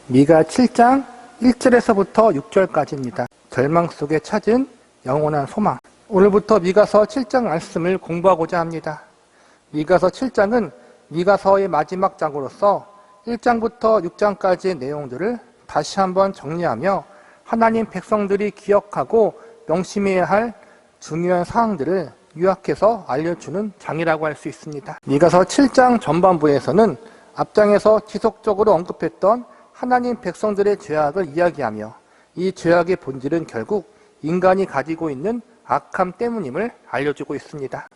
미가 7장 1절에서부터 6절까지입니다. 절망 속에 찾은 영원한 소망. 오늘부터 미가서 7장 말씀을 공부하고자 합니다. 미가서 7장은 미가서의 마지막 장으로서 1장부터 6장까지의 내용들을 다시 한번 정리하며 하나님 백성들이 기억하고 명심해야 할 중요한 사항들을 요약해서 알려주는 장이라고 할 수 있습니다. 미가서 7장 전반부에서는 앞장에서 지속적으로 언급했던 하나님 백성들의 죄악을 이야기하며 이 죄악의 본질은 결국 인간이 가지고 있는 악함 때문임을 알려주고 있습니다.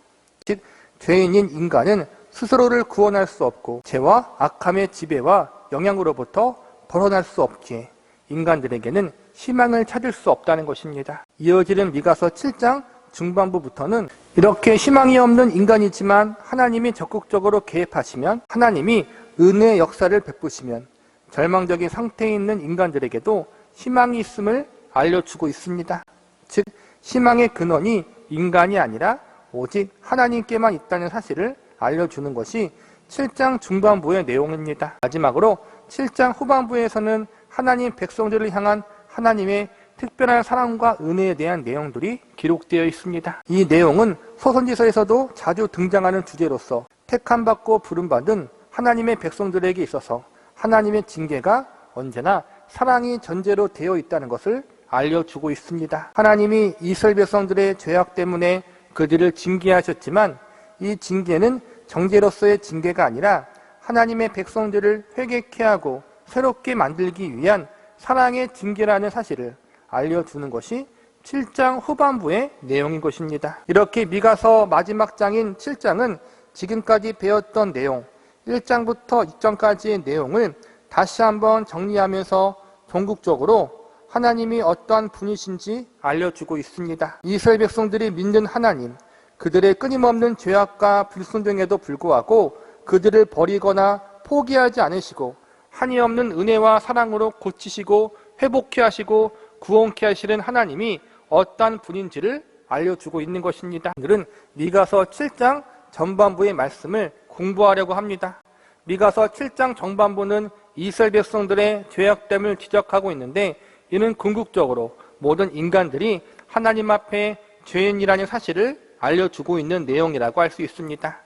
즉, 죄인인 인간은 스스로를 구원할 수 없고 죄와 악함의 지배와 영향으로부터 벗어날 수 없기에 인간들에게는 희망을 찾을 수 없다는 것입니다. 이어지는 미가서 7장 중반부부터는 이렇게 희망이 없는 인간이지만 하나님이 적극적으로 개입하시면, 하나님이 은혜의 역사를 베푸시면 절망적인 상태에 있는 인간들에게도 희망이 있음을 알려주고 있습니다. 즉, 희망의 근원이 인간이 아니라 오직 하나님께만 있다는 사실을 알려주는 것이 7장 중반부의 내용입니다. 마지막으로 7장 후반부에서는 하나님 백성들을 향한 하나님의 특별한 사랑과 은혜에 대한 내용들이 기록되어 있습니다. 이 내용은 소선지서에서도 자주 등장하는 주제로서 택함받고 부름받은 하나님의 백성들에게 있어서 하나님의 징계가 언제나 사랑이 전제로 되어 있다는 것을 알려주고 있습니다. 하나님이 이스라엘 백성들의 죄악 때문에 그들을 징계하셨지만 이 징계는 정죄로서의 징계가 아니라 하나님의 백성들을 회개케 하고 새롭게 만들기 위한 사랑의 징계라는 사실을 알려주는 것이 7장 후반부의 내용인 것입니다. 이렇게 미가서 마지막 장인 7장은 지금까지 배웠던 내용, 1장부터 6장까지의 내용을 다시 한번 정리하면서 종국적으로 하나님이 어떠한 분이신지 알려주고 있습니다. 이스라엘 백성들이 믿는 하나님, 그들의 끊임없는 죄악과 불순종에도 불구하고 그들을 버리거나 포기하지 않으시고 한이없는 은혜와 사랑으로 고치시고 회복케 하시고 구원케 하시는 하나님이 어떠한 분인지를 알려주고 있는 것입니다. 오늘은 미가서 7장 전반부의 말씀을 공부하려고 합니다. 미가서 7장 전반부는 이스라엘 백성들의 죄악됨을 지적하고 있는데, 이는 궁극적으로 모든 인간들이 하나님 앞에 죄인이라는 사실을 알려주고 있는 내용이라고 할 수 있습니다.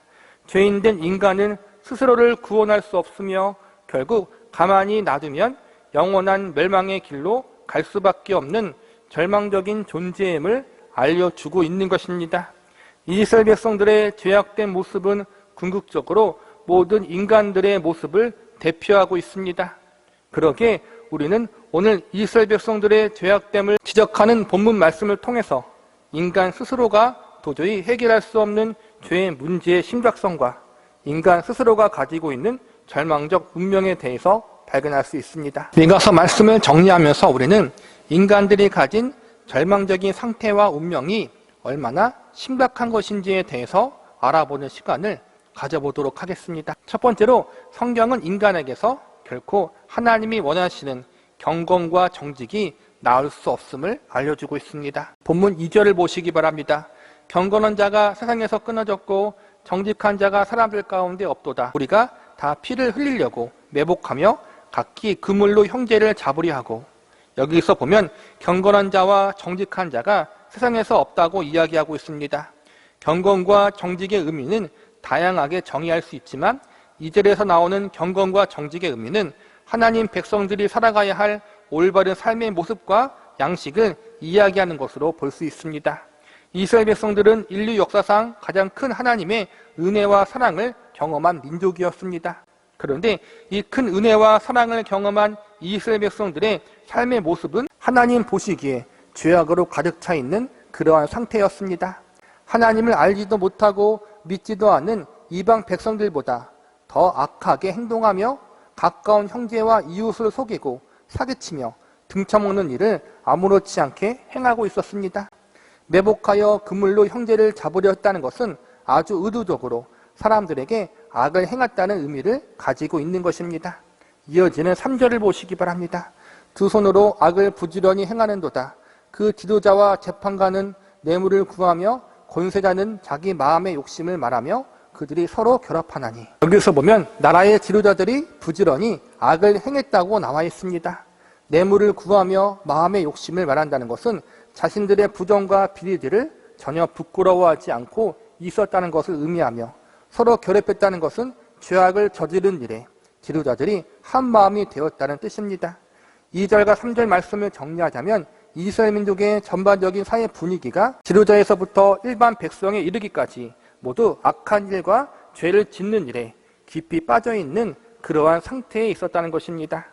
죄인된 인간은 스스로를 구원할 수 없으며 결국 가만히 놔두면 영원한 멸망의 길로 갈 수밖에 없는 절망적인 존재임을 알려주고 있는 것입니다. 이스라엘 백성들의 죄악된 모습은 궁극적으로 모든 인간들의 모습을 대표하고 있습니다. 그러기에 우리는 오늘 이스라엘 백성들의 죄악됨을 지적하는 본문 말씀을 통해서 인간 스스로가 도저히 해결할 수 없는 죄의 문제의 심각성과 인간 스스로가 가지고 있는 절망적 운명에 대해서 발견할 수 있습니다. 미가서 말씀을 정리하면서 우리는 인간들이 가진 절망적인 상태와 운명이 얼마나 심각한 것인지에 대해서 알아보는 시간을 가져보도록 하겠습니다. 첫 번째로, 성경은 인간에게서 결코 하나님이 원하시는 경건과 정직이 나올 수 없음을 알려주고 있습니다. 본문 2절을 보시기 바랍니다. 경건한 자가 세상에서 끊어졌고 정직한 자가 사람들 가운데 없도다. 우리가 다 피를 흘리려고 매복하며 각기 그물로 형제를 잡으려 하고. 여기서 보면 경건한 자와 정직한 자가 세상에서 없다고 이야기하고 있습니다. 경건과 정직의 의미는 다양하게 정의할 수 있지만 2절에서 나오는 경건과 정직의 의미는 하나님 백성들이 살아가야 할 올바른 삶의 모습과 양식을 이야기하는 것으로 볼 수 있습니다. 이스라엘 백성들은 인류 역사상 가장 큰 하나님의 은혜와 사랑을 경험한 민족이었습니다. 그런데 이 큰 은혜와 사랑을 경험한 이스라엘 백성들의 삶의 모습은 하나님 보시기에 죄악으로 가득 차 있는 그러한 상태였습니다. 하나님을 알지도 못하고 믿지도 않는 이방 백성들보다 더 악하게 행동하며 가까운 형제와 이웃을 속이고 사기치며 등쳐먹는 일을 아무렇지 않게 행하고 있었습니다. 매복하여 그물로 형제를 잡으려 했다는 것은 아주 의도적으로 사람들에게 악을 행했다는 의미를 가지고 있는 것입니다. 이어지는 3절을 보시기 바랍니다. 두 손으로 악을 부지런히 행하는도다. 그 지도자와 재판관은 뇌물을 구하며 권세자는 자기 마음의 욕심을 말하며 그들이 서로 결합하나니. 여기서 보면 나라의 지도자들이 부지런히 악을 행했다고 나와 있습니다. 뇌물을 구하며 마음의 욕심을 말한다는 것은 자신들의 부정과 비리들을 전혀 부끄러워하지 않고 있었다는 것을 의미하며, 서로 결합했다는 것은 죄악을 저지른 일에 지도자들이 한 마음이 되었다는 뜻입니다. 2절과 3절 말씀을 정리하자면 이스라엘 민족의 전반적인 사회 분위기가 지도자에서부터 일반 백성에 이르기까지 모두 악한 일과 죄를 짓는 일에 깊이 빠져있는 그러한 상태에 있었다는 것입니다.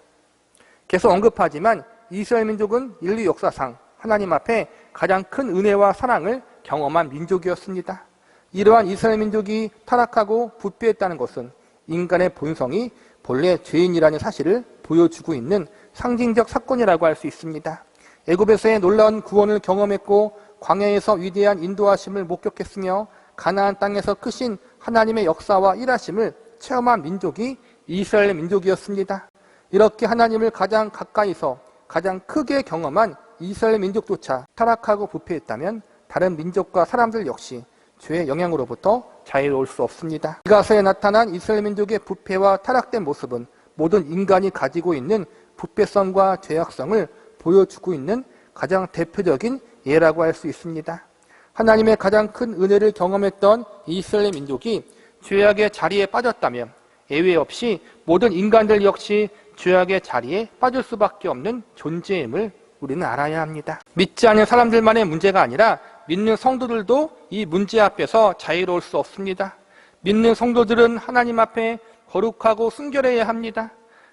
계속 언급하지만 이스라엘 민족은 인류 역사상 하나님 앞에 가장 큰 은혜와 사랑을 경험한 민족이었습니다. 이러한 이스라엘 민족이 타락하고 부패했다는 것은 인간의 본성이 본래 죄인이라는 사실을 보여주고 있는 상징적 사건이라고 할 수 있습니다. 애굽에서의 놀라운 구원을 경험했고 광야에서 위대한 인도하심을 목격했으며 가나안 땅에서 크신 하나님의 역사와 일하심을 체험한 민족이 이스라엘 민족이었습니다. 이렇게 하나님을 가장 가까이서 가장 크게 경험한 이스라엘 민족조차 타락하고 부패했다면 다른 민족과 사람들 역시 죄의 영향으로부터 자유로울 수 없습니다. 미가서에 나타난 이스라엘 민족의 부패와 타락된 모습은 모든 인간이 가지고 있는 부패성과 죄악성을 보여주고 있는 가장 대표적인 예라고 할 수 있습니다. 하나님의 가장 큰 은혜를 경험했던 이스라엘 민족이 죄악의 자리에 빠졌다면 예외 없이 모든 인간들 역시 죄악의 자리에 빠질 수밖에 없는 존재임을 우리는 알아야 합니다. 믿지 않는 사람들만의 문제가 아니라 믿는 성도들도 이 문제 앞에서 자유로울 수 없습니다. 믿는 성도들은 하나님 앞에 거룩하고 순결해야 합니다.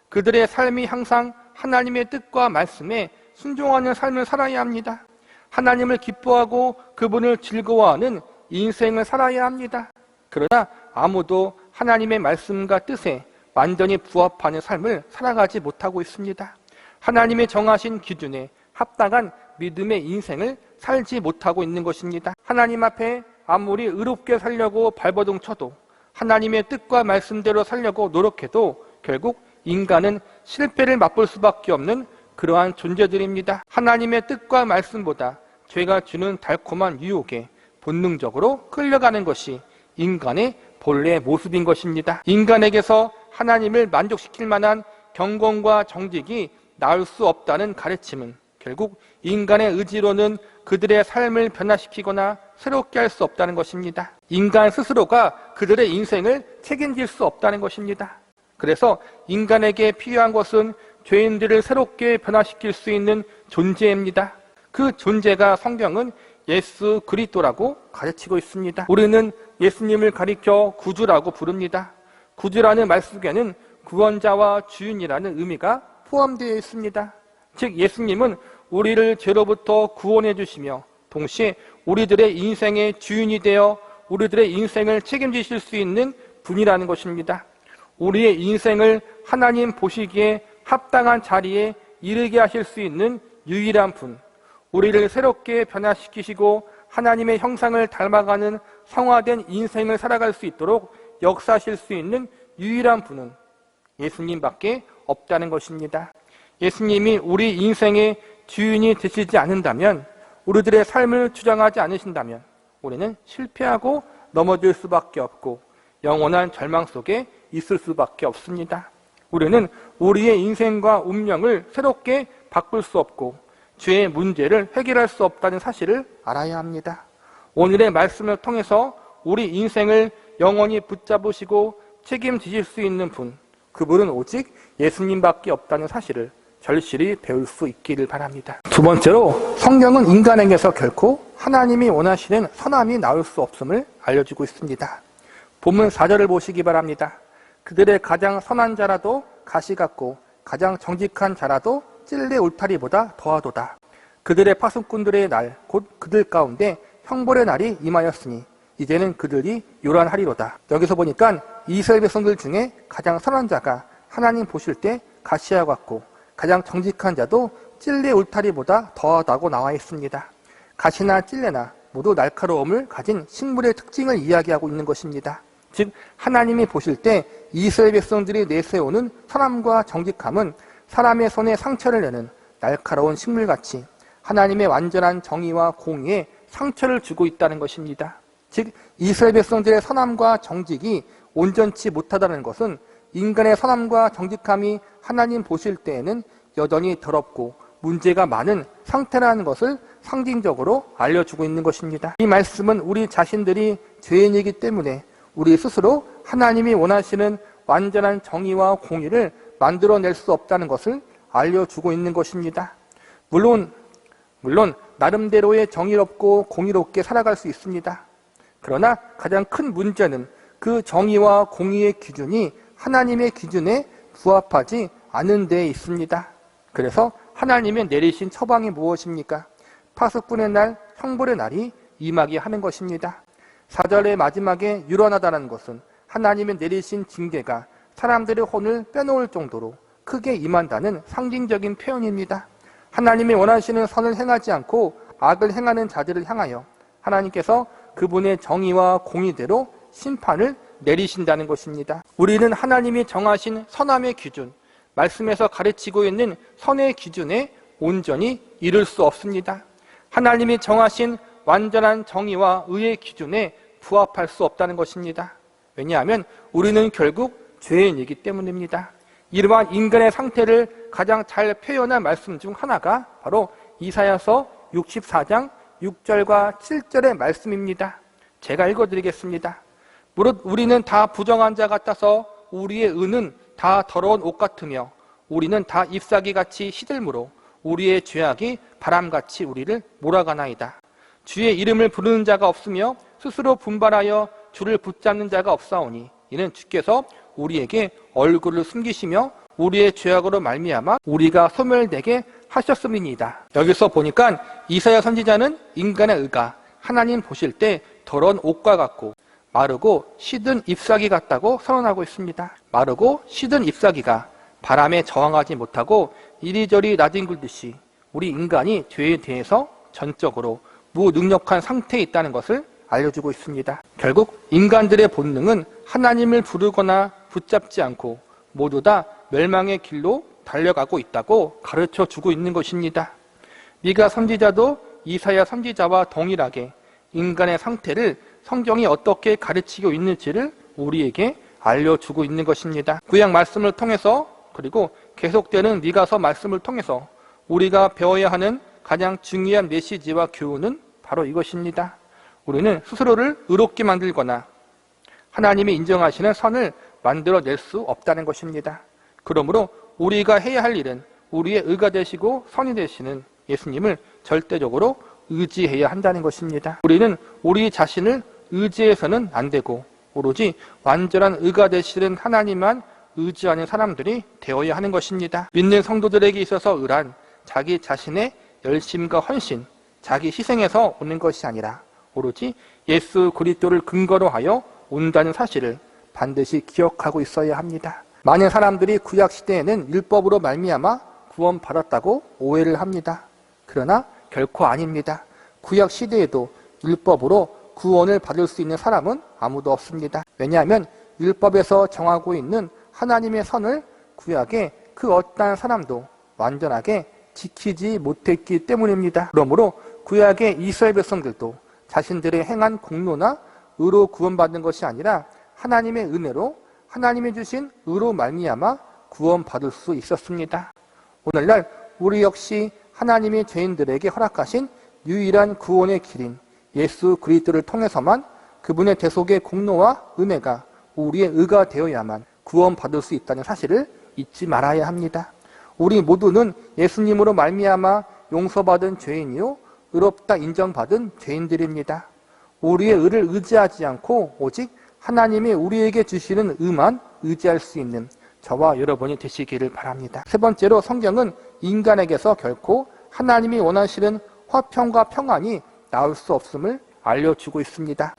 그들의 삶이 항상 하나님의 뜻과 말씀에 순종하는 삶을 살아야 합니다. 하나님을 기뻐하고 그분을 즐거워하는 인생을 살아야 합니다. 그러나 아무도 하나님의 말씀과 뜻에 완전히 부합하는 삶을 살아가지 못하고 있습니다. 하나님의 정하신 기준에 합당한 믿음의 인생을 살지 못하고 있는 것입니다. 하나님 앞에 아무리 의롭게 살려고 발버둥 쳐도, 하나님의 뜻과 말씀대로 살려고 노력해도 결국 인간은 실패를 맛볼 수밖에 없는 그러한 존재들입니다. 하나님의 뜻과 말씀보다 죄가 주는 달콤한 유혹에 본능적으로 끌려가는 것이 인간의 본래의 모습인 것입니다. 인간에게서 하나님을 만족시킬 만한 경건과 정직이 나올 수 없다는 가르침은 결국 인간의 의지로는 그들의 삶을 변화시키거나 새롭게 할 수 없다는 것입니다. 인간 스스로가 그들의 인생을 책임질 수 없다는 것입니다. 그래서 인간에게 필요한 것은 죄인들을 새롭게 변화시킬 수 있는 존재입니다. 그 존재가 성경은 예수 그리스도라고 가르치고 있습니다. 우리는 예수님을 가리켜 구주라고 부릅니다. 구주라는 말 속에는 구원자와 주인이라는 의미가 포함되어 있습니다. 즉 예수님은 우리를 죄로부터 구원해 주시며 동시에 우리들의 인생의 주인이 되어 우리들의 인생을 책임지실 수 있는 분이라는 것입니다. 우리의 인생을 하나님 보시기에 합당한 자리에 이르게 하실 수 있는 유일한 분, 우리를 새롭게 변화시키시고 하나님의 형상을 닮아가는 성화된 인생을 살아갈 수 있도록 역사하실 수 있는 유일한 분은 예수님밖에 없다는 것입니다. 예수님이 우리 인생의 주인이 되시지 않는다면, 우리들의 삶을 주장하지 않으신다면 우리는 실패하고 넘어질 수밖에 없고 영원한 절망 속에 있을 수밖에 없습니다. 우리는 우리의 인생과 운명을 새롭게 바꿀 수 없고 죄의 문제를 해결할 수 없다는 사실을 알아야 합니다. 오늘의 말씀을 통해서 우리 인생을 영원히 붙잡으시고 책임지실 수 있는 분, 그분은 오직 예수님밖에 없다는 사실을 절실히 배울 수 있기를 바랍니다. 두 번째로, 성경은 인간에게서 결코 하나님이 원하시는 선함이 나올 수 없음을 알려주고 있습니다. 본문 4절을 보시기 바랍니다. 그들의 가장 선한 자라도 가시 같고 가장 정직한 자라도 찔레 울타리보다 더하도다. 그들의 파수꾼들의 날, 곧 그들 가운데 형벌의 날이 임하였으니 이제는 그들이 요란하리로다. 여기서 보니까 이스라엘 백성들 중에 가장 선한 자가 하나님 보실 때 가시와 같고 가장 정직한 자도 찔레 울타리보다 더하다고 나와 있습니다. 가시나 찔레나 모두 날카로움을 가진 식물의 특징을 이야기하고 있는 것입니다. 즉 하나님이 보실 때 이스라엘 백성들이 내세우는 선함과 정직함은 사람의 손에 상처를 내는 날카로운 식물같이 하나님의 완전한 정의와 공의에 상처를 주고 있다는 것입니다. 즉 이스라엘 백성들의 선함과 정직이 온전치 못하다는 것은 인간의 선함과 정직함이 하나님 보실 때에는 여전히 더럽고 문제가 많은 상태라는 것을 상징적으로 알려주고 있는 것입니다. 이 말씀은 우리 자신들이 죄인이기 때문에 우리 스스로 하나님이 원하시는 완전한 정의와 공의를 만들어낼 수 없다는 것을 알려주고 있는 것입니다. 물론 나름대로의 정의롭고 공의롭게 살아갈 수 있습니다. 그러나 가장 큰 문제는 그 정의와 공의의 기준이 하나님의 기준에 부합하지 않은 데에 있습니다. 그래서 하나님이 내리신 처방이 무엇입니까? 파수꾼의 날, 형벌의 날이 임하게 하는 것입니다. 4절의 마지막에 유런하다는 것은 하나님이 내리신 징계가 사람들의 혼을 빼놓을 정도로 크게 임한다는 상징적인 표현입니다. 하나님이 원하시는 선을 행하지 않고 악을 행하는 자들을 향하여 하나님께서 그분의 정의와 공의대로 심판을 내리신다는 것입니다. 우리는 하나님이 정하신 선함의 기준, 말씀에서 가르치고 있는 선의 기준에 온전히 이룰 수 없습니다. 하나님이 정하신 완전한 정의와 의의 기준에 부합할 수 없다는 것입니다. 왜냐하면 우리는 결국 죄인이기 때문입니다. 이러한 인간의 상태를 가장 잘 표현한 말씀 중 하나가 바로 이사야서 64장 6절과 7절의 말씀입니다. 제가 읽어드리겠습니다. 무릇 우리는 다 부정한 자 같아서 우리의 의는 다 더러운 옷 같으며 우리는 다 잎사귀같이 시들므로 우리의 죄악이 바람같이 우리를 몰아가나이다. 주의 이름을 부르는 자가 없으며 스스로 분발하여 주를 붙잡는 자가 없사오니 이는 주께서 우리에게 얼굴을 숨기시며 우리의 죄악으로 말미암아 우리가 소멸되게 하셨음이니이다. 여기서 보니까 이사야 선지자는 인간의 의가 하나님 보실 때 더러운 옷과 같고 마르고 시든 잎사귀 같다고 선언하고 있습니다. 마르고 시든 잎사귀가 바람에 저항하지 못하고 이리저리 나뒹굴듯이 우리 인간이 죄에 대해서 전적으로 무능력한 상태에 있다는 것을 알려주고 있습니다. 결국 인간들의 본능은 하나님을 부르거나 붙잡지 않고 모두 다 멸망의 길로 달려가고 있다고 가르쳐주고 있는 것입니다. 미가 선지자도 이사야 선지자와 동일하게 인간의 상태를 성경이 어떻게 가르치고 있는지를 우리에게 알려주고 있는 것입니다. 구약 말씀을 통해서 그리고 계속되는 미가서 말씀을 통해서 우리가 배워야 하는 가장 중요한 메시지와 교훈은 바로 이것입니다. 우리는 스스로를 의롭게 만들거나 하나님이 인정하시는 선을 만들어낼 수 없다는 것입니다. 그러므로 우리가 해야 할 일은 우리의 의가 되시고 선이 되시는 예수님을 절대적으로 의지해야 한다는 것입니다. 우리는 우리 자신을 의지해서는 안 되고 오로지 완전한 의가 되시는 하나님만 의지하는 사람들이 되어야 하는 것입니다. 믿는 성도들에게 있어서 의란 자기 자신의 열심과 헌신, 자기 희생에서 오는 것이 아니라 오로지 예수 그리스도를 근거로 하여 온다는 사실을 반드시 기억하고 있어야 합니다. 많은 사람들이 구약 시대에는 율법으로 말미암아 구원받았다고 오해를 합니다. 그러나 결코 아닙니다. 구약 시대에도 율법으로 구원을 받을 수 있는 사람은 아무도 없습니다. 왜냐하면 율법에서 정하고 있는 하나님의 선을 구약의 그 어떠한 사람도 완전하게 지키지 못했기 때문입니다. 그러므로 구약의 이스라엘 백성들도 자신들의 행한 공로나 의로 구원받는 것이 아니라 하나님의 은혜로 하나님이 주신 의로 말미암아 구원받을 수 있었습니다. 오늘날 우리 역시 하나님이 죄인들에게 허락하신 유일한 구원의 길인 예수 그리스도를 통해서만 그분의 대속의 공로와 은혜가 우리의 의가 되어야만 구원받을 수 있다는 사실을 잊지 말아야 합니다. 우리 모두는 예수님으로 말미암아 용서받은 죄인이요 의롭다 인정받은 죄인들입니다. 우리의 의를 의지하지 않고 오직 하나님이 우리에게 주시는 의만 의지할 수 있는 저와 여러분이 되시기를 바랍니다. 세 번째로 성경은 인간에게서 결코 하나님이 원하시는 화평과 평안이 나올 수 없음을 알려주고 있습니다.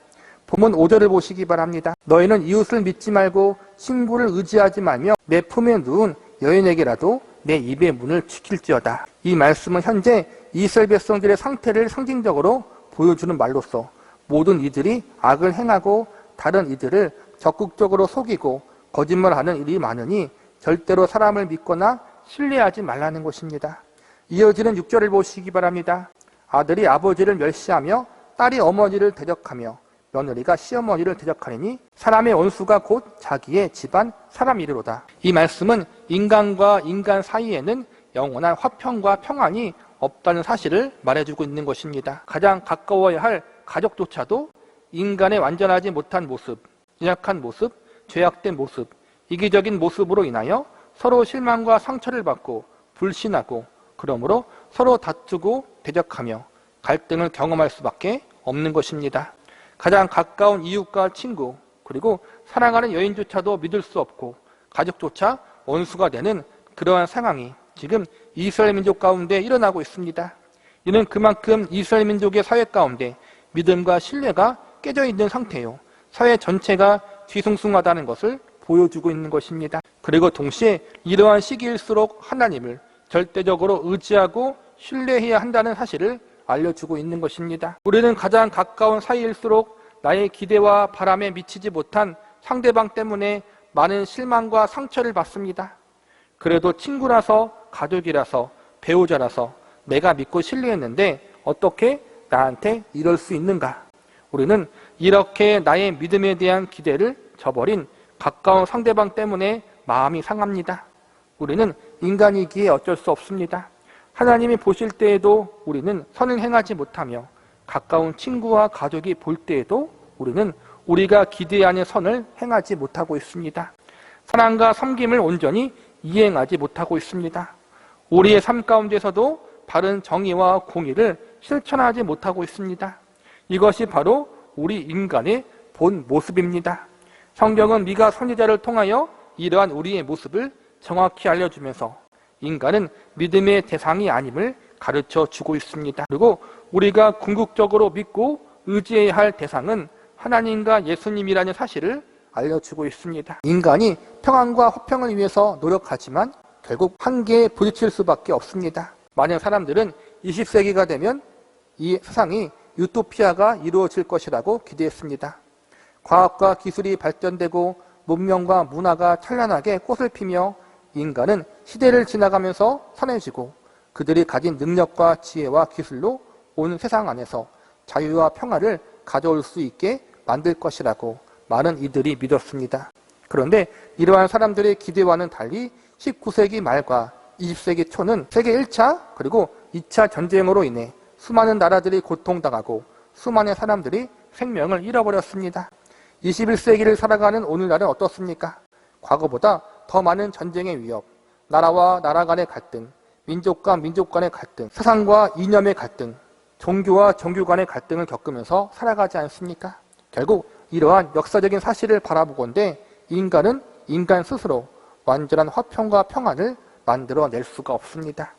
본문 5절을 보시기 바랍니다. 너희는 이웃을 믿지 말고 친구를 의지하지 말며 내 품에 누운 여인에게라도 내 입의 문을 지킬지어다. 이 말씀은 현재 이스라엘 백성들의 상태를 상징적으로 보여주는 말로서 모든 이들이 악을 행하고 다른 이들을 적극적으로 속이고 거짓말하는 일이 많으니 절대로 사람을 믿거나 신뢰하지 말라는 것입니다. 이어지는 6절을 보시기 바랍니다. 아들이 아버지를 멸시하며 딸이 어머니를 대적하며 며느리가 시어머니를 대적하리니 사람의 원수가 곧 자기의 집안 사람이리로다. 이 말씀은 인간과 인간 사이에는 영원한 화평과 평안이 없다는 사실을 말해주고 있는 것입니다. 가장 가까워야 할 가족조차도 인간의 완전하지 못한 모습, 연약한 모습, 죄악된 모습, 이기적인 모습으로 인하여 서로 실망과 상처를 받고 불신하고 그러므로 서로 다투고 대적하며 갈등을 경험할 수밖에 없는 것입니다. 가장 가까운 이웃과 친구, 그리고 사랑하는 여인조차도 믿을 수 없고 가족조차 원수가 되는 그러한 상황이 지금 이스라엘 민족 가운데 일어나고 있습니다. 이는 그만큼 이스라엘 민족의 사회 가운데 믿음과 신뢰가 깨져 있는 상태요. 사회 전체가 뒤숭숭하다는 것을 보여주고 있는 것입니다. 그리고 동시에 이러한 시기일수록 하나님을 절대적으로 의지하고 신뢰해야 한다는 사실을 알려주고 있는 것입니다. 우리는 가장 가까운 사이일수록 나의 기대와 바람에 미치지 못한 상대방 때문에 많은 실망과 상처를 받습니다. 그래도 친구라서, 가족이라서, 배우자라서 내가 믿고 신뢰했는데 어떻게 나한테 이럴 수 있는가? 우리는 이렇게 나의 믿음에 대한 기대를 저버린 가까운 상대방 때문에 마음이 상합니다. 우리는 인간이기에 어쩔 수 없습니다. 하나님이 보실 때에도 우리는 선을 행하지 못하며 가까운 친구와 가족이 볼 때에도 우리는 우리가 기대하는 선을 행하지 못하고 있습니다. 사랑과 섬김을 온전히 이행하지 못하고 있습니다. 우리의 삶 가운데서도 바른 정의와 공의를 실천하지 못하고 있습니다. 이것이 바로 우리 인간의 본 모습입니다. 성경은 미가 선지자를 통하여 이러한 우리의 모습을 정확히 알려주면서 인간은 믿음의 대상이 아님을 가르쳐 주고 있습니다. 그리고 우리가 궁극적으로 믿고 의지해야 할 대상은 하나님과 예수님이라는 사실을 알려주고 있습니다. 인간이 평안과 화평을 위해서 노력하지만 결국 한계에 부딪힐 수밖에 없습니다. 많은 사람들은 20세기가 되면 이 세상이 유토피아가 이루어질 것이라고 기대했습니다. 과학과 기술이 발전되고 문명과 문화가 찬란하게 꽃을 피며 인간은 시대를 지나가면서 선해지고 그들이 가진 능력과 지혜와 기술로 온 세상 안에서 자유와 평화를 가져올 수 있게 만들 것이라고 많은 이들이 믿었습니다. 그런데 이러한 사람들의 기대와는 달리 19세기 말과 20세기 초는 세계 1차 그리고 2차 전쟁으로 인해 수많은 나라들이 고통당하고 수많은 사람들이 생명을 잃어버렸습니다. 21세기를 살아가는 오늘날은 어떻습니까? 과거보다 더 많은 전쟁의 위협, 나라와 나라 간의 갈등, 민족과 민족 간의 갈등, 사상과 이념의 갈등, 종교와 종교 간의 갈등을 겪으면서 살아가지 않습니까? 결국 이러한 역사적인 사실을 바라보건대 인간은 인간 스스로 완전한 화평과 평안을 만들어낼 수가 없습니다.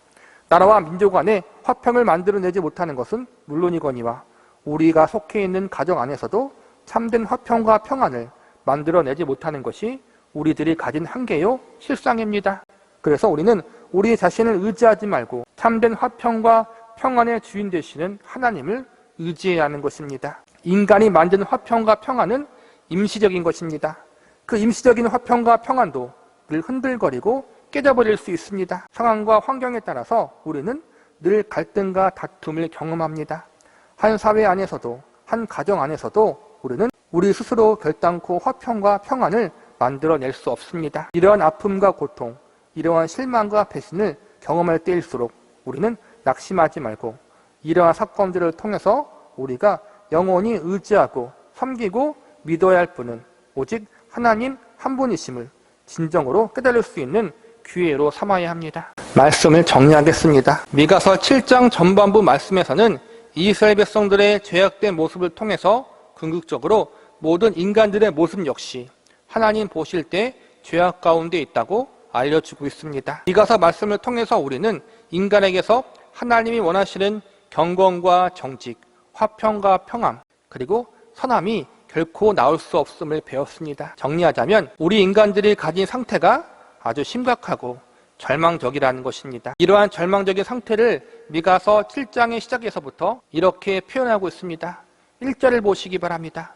나라와 민족 간에 화평을 만들어내지 못하는 것은 물론이거니와 우리가 속해 있는 가정 안에서도 참된 화평과 평안을 만들어내지 못하는 것이 우리들이 가진 한계요 실상입니다. 그래서 우리는 우리 자신을 의지하지 말고 참된 화평과 평안의 주인 되시는 하나님을 의지해야 하는 것입니다. 인간이 만든 화평과 평안은 임시적인 것입니다. 그 임시적인 화평과 평안도 늘 흔들거리고 깨져버릴 수 있습니다. 상황과 환경에 따라서 우리는 늘 갈등과 다툼을 경험합니다. 한 사회 안에서도 한 가정 안에서도 우리는 우리 스스로 결단코 화평과 평안을 만들어낼 수 없습니다. 이러한 아픔과 고통, 이러한 실망과 배신을 경험할 때일수록 우리는 낙심하지 말고 이러한 사건들을 통해서 우리가 영원히 의지하고 섬기고 믿어야 할 분은 오직 하나님 한 분이심을 진정으로 깨달을 수 있는 기회로 삼아야 합니다. 말씀을 정리하겠습니다. 미가서 7장 전반부 말씀에서는 이스라엘 백성들의 죄악된 모습을 통해서 궁극적으로 모든 인간들의 모습 역시 하나님 보실 때 죄악 가운데 있다고 알려주고 있습니다. 미가서 말씀을 통해서 우리는 인간에게서 하나님이 원하시는 경건과 정직, 화평과 평안, 그리고 선함이 결코 나올 수 없음을 배웠습니다. 정리하자면 우리 인간들이 가진 상태가 아주 심각하고 절망적이라는 것입니다. 이러한 절망적인 상태를 미가서 7장의 시작에서부터 이렇게 표현하고 있습니다. 1절을 보시기 바랍니다.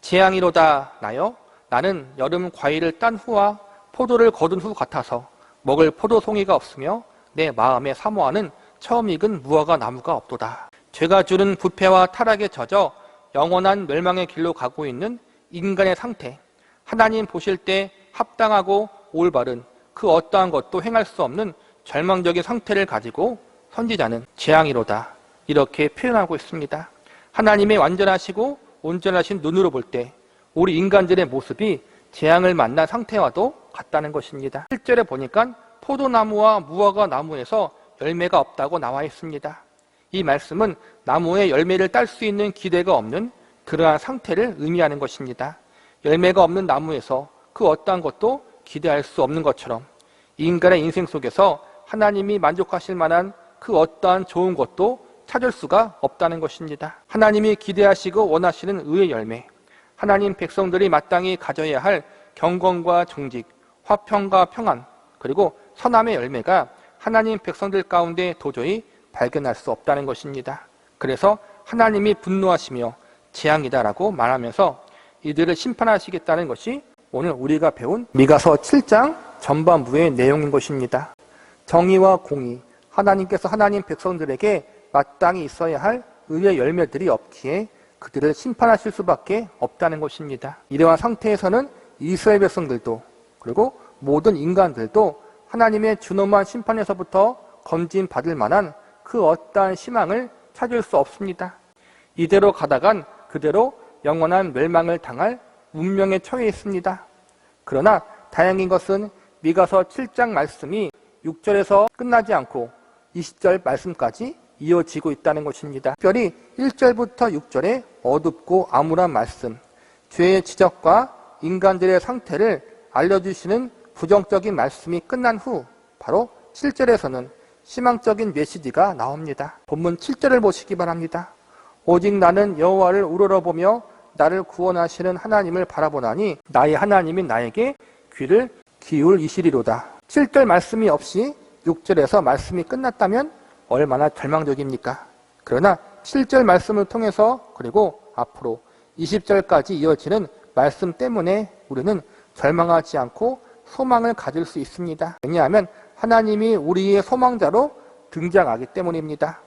재앙이로다 나여 나는 여름 과일을 딴 후와 포도를 거둔 후 같아서 먹을 포도송이가 없으며 내 마음에 사모하는 처음 익은 무화과 나무가 없도다. 죄가 주는 부패와 타락에 젖어 영원한 멸망의 길로 가고 있는 인간의 상태, 하나님 보실 때 합당하고 올바른 그 어떠한 것도 행할 수 없는 절망적인 상태를 가지고 선지자는 재앙이로다, 이렇게 표현하고 있습니다. 하나님의 완전하시고 온전하신 눈으로 볼 때 우리 인간들의 모습이 재앙을 만난 상태와도 같다는 것입니다. 실제로 보니까 포도나무와 무화과 나무에서 열매가 없다고 나와 있습니다. 이 말씀은 나무에 열매를 딸 수 있는 기대가 없는 그러한 상태를 의미하는 것입니다. 열매가 없는 나무에서 그 어떠한 것도 기대할 수 없는 것처럼 인간의 인생 속에서 하나님이 만족하실 만한 그 어떠한 좋은 것도 찾을 수가 없다는 것입니다. 하나님이 기대하시고 원하시는 의의 열매, 하나님 백성들이 마땅히 가져야 할 경건과 정직, 화평과 평안, 그리고 선함의 열매가 하나님 백성들 가운데 도저히 발견할 수 없다는 것입니다. 그래서 하나님이 분노하시며 재앙이다라고 말하면서 이들을 심판하시겠다는 것이 오늘 우리가 배운 미가서 7장 전반부의 내용인 것입니다. 정의와 공의, 하나님께서 하나님 백성들에게 마땅히 있어야 할 의의 열매들이 없기에 그들을 심판하실 수밖에 없다는 것입니다. 이러한 상태에서는 이스라엘 백성들도 그리고 모든 인간들도 하나님의 준엄한 심판에서부터 건진받을 만한 그 어떠한 희망을 찾을 수 없습니다. 이대로 가다간 그대로 영원한 멸망을 당할 운명에 처해 있습니다. 그러나 다행인 것은 미가서 7장 말씀이 6절에서 끝나지 않고 20절 말씀까지 이어지고 있다는 것입니다. 특별히 1절부터 6절의 어둡고 암울한 말씀, 죄의 지적과 인간들의 상태를 알려주시는 부정적인 말씀이 끝난 후 바로 7절에서는 희망적인 메시지가 나옵니다. 본문 7절을 보시기 바랍니다. 오직 나는 여호와를 우러러보며 나를 구원하시는 하나님을 바라보나니 나의 하나님이 나에게 귀를 기울이시리로다. 7절 말씀이 없이 6절에서 말씀이 끝났다면 얼마나 절망적입니까? 그러나 7절 말씀을 통해서 그리고 앞으로 20절까지 이어지는 말씀 때문에 우리는 절망하지 않고 소망을 가질 수 있습니다. 왜냐하면 하나님이 우리의 소망자로 등장하기 때문입니다.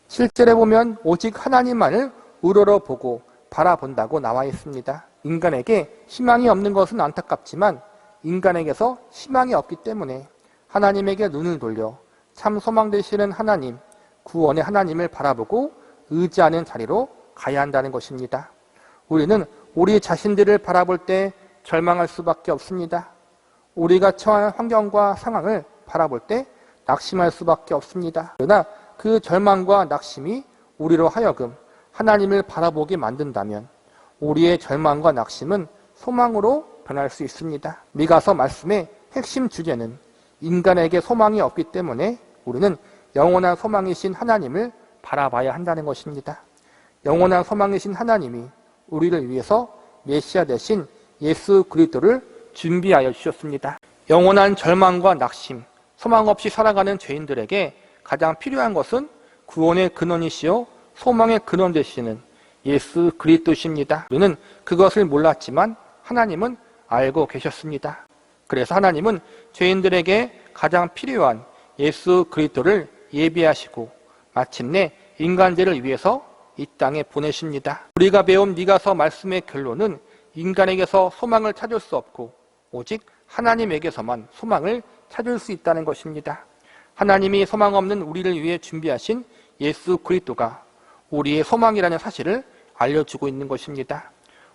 7절에 보면 오직 하나님만을 우러러보고 바라본다고 나와 있습니다. 인간에게 희망이 없는 것은 안타깝지만 인간에게서 희망이 없기 때문에 하나님에게 눈을 돌려 참 소망 되시는 하나님, 구원의 하나님을 바라보고 의지하는 자리로 가야 한다는 것입니다. 우리는 우리 자신들을 바라볼 때 절망할 수밖에 없습니다. 우리가 처한 환경과 상황을 바라볼 때 낙심할 수밖에 없습니다. 그러나 그 절망과 낙심이 우리로 하여금 하나님을 바라보게 만든다면 우리의 절망과 낙심은 소망으로 변할 수 있습니다. 미가서 말씀의 핵심 주제는 인간에게 소망이 없기 때문에 우리는 영원한 소망이신 하나님을 바라봐야 한다는 것입니다. 영원한 소망이신 하나님이 우리를 위해서 메시아 대신 예수 그리스도를 준비하여 주셨습니다. 영원한 절망과 낙심, 소망 없이 살아가는 죄인들에게 가장 필요한 것은 구원의 근원이시요 소망의 근원 되시는 예수 그리스도십니다. 우리는 그것을 몰랐지만 하나님은 알고 계셨습니다. 그래서 하나님은 죄인들에게 가장 필요한 예수 그리스도를 예비하시고 마침내 인간들을 위해서 이 땅에 보내십니다. 우리가 배운 미가서 말씀의 결론은 인간에게서 소망을 찾을 수 없고 오직 하나님에게서만 소망을 찾을 수 있다는 것입니다. 하나님이 소망 없는 우리를 위해 준비하신 예수 그리스도가 우리의 소망이라는 사실을 알려주고 있는 것입니다.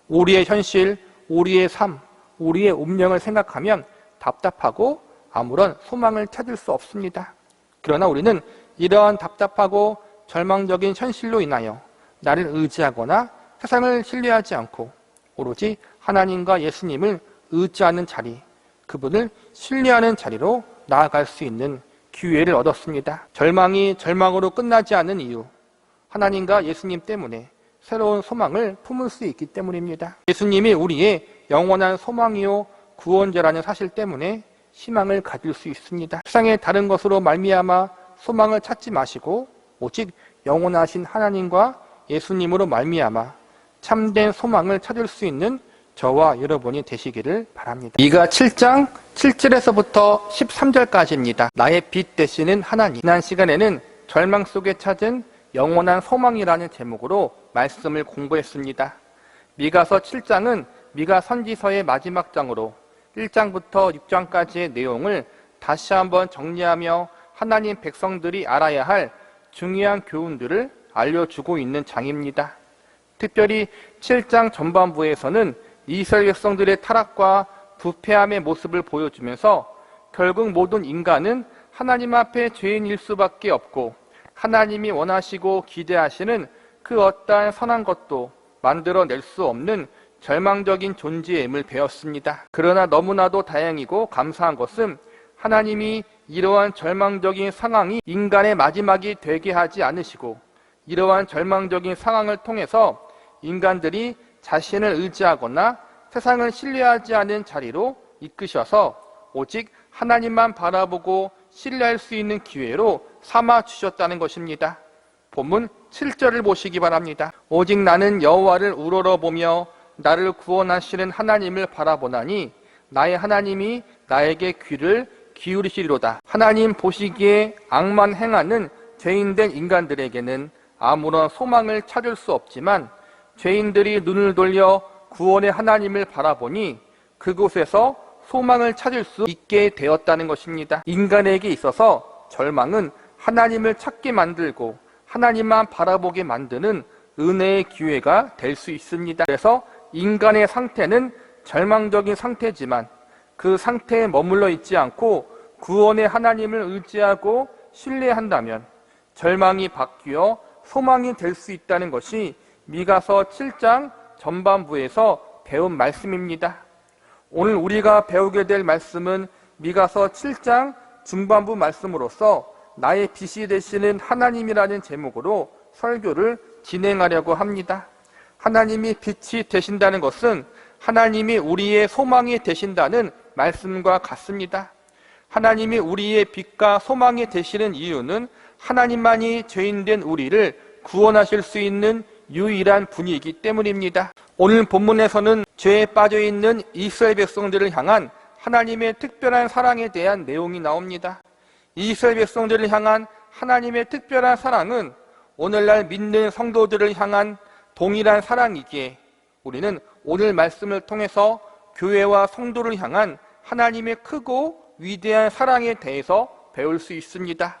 우리의 현실, 우리의 삶, 우리의 운명을 생각하면 답답하고 아무런 소망을 찾을 수 없습니다. 그러나 우리는 이러한 답답하고 절망적인 현실로 인하여 나를 의지하거나 세상을 신뢰하지 않고 오로지 하나님과 예수님을 의지하는 자리, 그분을 신뢰하는 자리로 나아갈 수 있는 기회를 얻었습니다. 절망이 절망으로 끝나지 않는 이유, 하나님과 예수님 때문에 새로운 소망을 품을 수 있기 때문입니다. 예수님이 우리의 영원한 소망이요 구원자라는 사실 때문에 희망을 가질 수 있습니다. 세상의 다른 것으로 말미암아 소망을 찾지 마시고 오직 영원하신 하나님과 예수님으로 말미암아 참된 소망을 찾을 수 있는 저와 여러분이 되시기를 바랍니다. 미가 7장 7절에서부터 13절까지입니다. 나의 빛 되시는 하나님. 지난 시간에는 절망 속에 찾은 영원한 소망이라는 제목으로 말씀을 공부했습니다. 미가서 7장은 미가 선지서의 마지막 장으로 1장부터 6장까지의 내용을 다시 한번 정리하며 하나님 백성들이 알아야 할 중요한 교훈들을 알려주고 있는 장입니다. 특별히 7장 전반부에서는 이스라엘 백성들의 타락과 부패함의 모습을 보여주면서 결국 모든 인간은 하나님 앞에 죄인일 수밖에 없고 하나님이 원하시고 기대하시는 그 어떠한 선한 것도 만들어낼 수 없는 절망적인 존재임을 배웠습니다. 그러나 너무나도 다행이고 감사한 것은 하나님이 이러한 절망적인 상황이 인간의 마지막이 되게 하지 않으시고 이러한 절망적인 상황을 통해서 인간들이 자신을 의지하거나 세상을 신뢰하지 않은 자리로 이끄셔서 오직 하나님만 바라보고 신뢰할 수 있는 기회로 삼아 주셨다는 것입니다. 본문 7절을 보시기 바랍니다. 오직 나는 여호와를 우러러보며 나를 구원하시는 하나님을 바라보나니 나의 하나님이 나에게 귀를 기울이시리로다. 하나님 보시기에 악만 행하는 죄인된 인간들에게는 아무런 소망을 찾을 수 없지만 죄인들이 눈을 돌려 구원의 하나님을 바라보니 그곳에서 소망을 찾을 수 있게 되었다는 것입니다. 인간에게 있어서 절망은 하나님을 찾게 만들고 하나님만 바라보게 만드는 은혜의 기회가 될 수 있습니다. 그래서 인간의 상태는 절망적인 상태지만 그 상태에 머물러 있지 않고 구원의 하나님을 의지하고 신뢰한다면 절망이 바뀌어 소망이 될 수 있다는 것이 미가서 7장 전반부에서 배운 말씀입니다. 오늘 우리가 배우게 될 말씀은 미가서 7장 중반부 말씀으로서 나의 빛이 되시는 하나님이라는 제목으로 설교를 진행하려고 합니다. 하나님이 빛이 되신다는 것은 하나님이 우리의 소망이 되신다는 말씀과 같습니다. 하나님이 우리의 빛과 소망이 되시는 이유는 하나님만이 죄인된 우리를 구원하실 수 있는 유일한 분이기 때문입니다. 오늘 본문에서는 죄에 빠져있는 이스라엘 백성들을 향한 하나님의 특별한 사랑에 대한 내용이 나옵니다. 이스라엘 백성들을 향한 하나님의 특별한 사랑은 오늘날 믿는 성도들을 향한 동일한 사랑이기에 우리는 오늘 말씀을 통해서 교회와 성도를 향한 하나님의 크고 위대한 사랑에 대해서 배울 수 있습니다.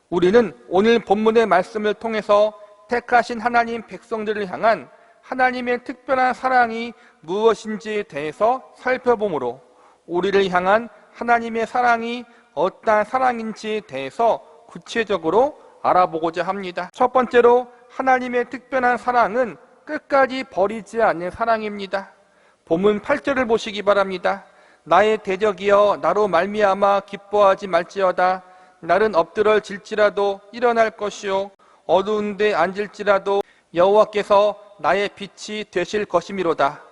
우리는 오늘 본문의 말씀을 통해서 택하신 하나님 백성들을 향한 하나님의 특별한 사랑이 무엇인지에 대해서 살펴보므로 우리를 향한 하나님의 사랑이 어떠한 사랑인지에 대해서 구체적으로 알아보고자 합니다. 첫 번째로 하나님의 특별한 사랑은 끝까지 버리지 않는 사랑입니다. 본문 8절을 보시기 바랍니다. 나의 대적이여 나로 말미암아 기뻐하지 말지어다. 날은 엎드러질지라도 일어날 것이요 어두운 데 앉을지라도 여호와께서 나의 빛이 되실 것이미로다.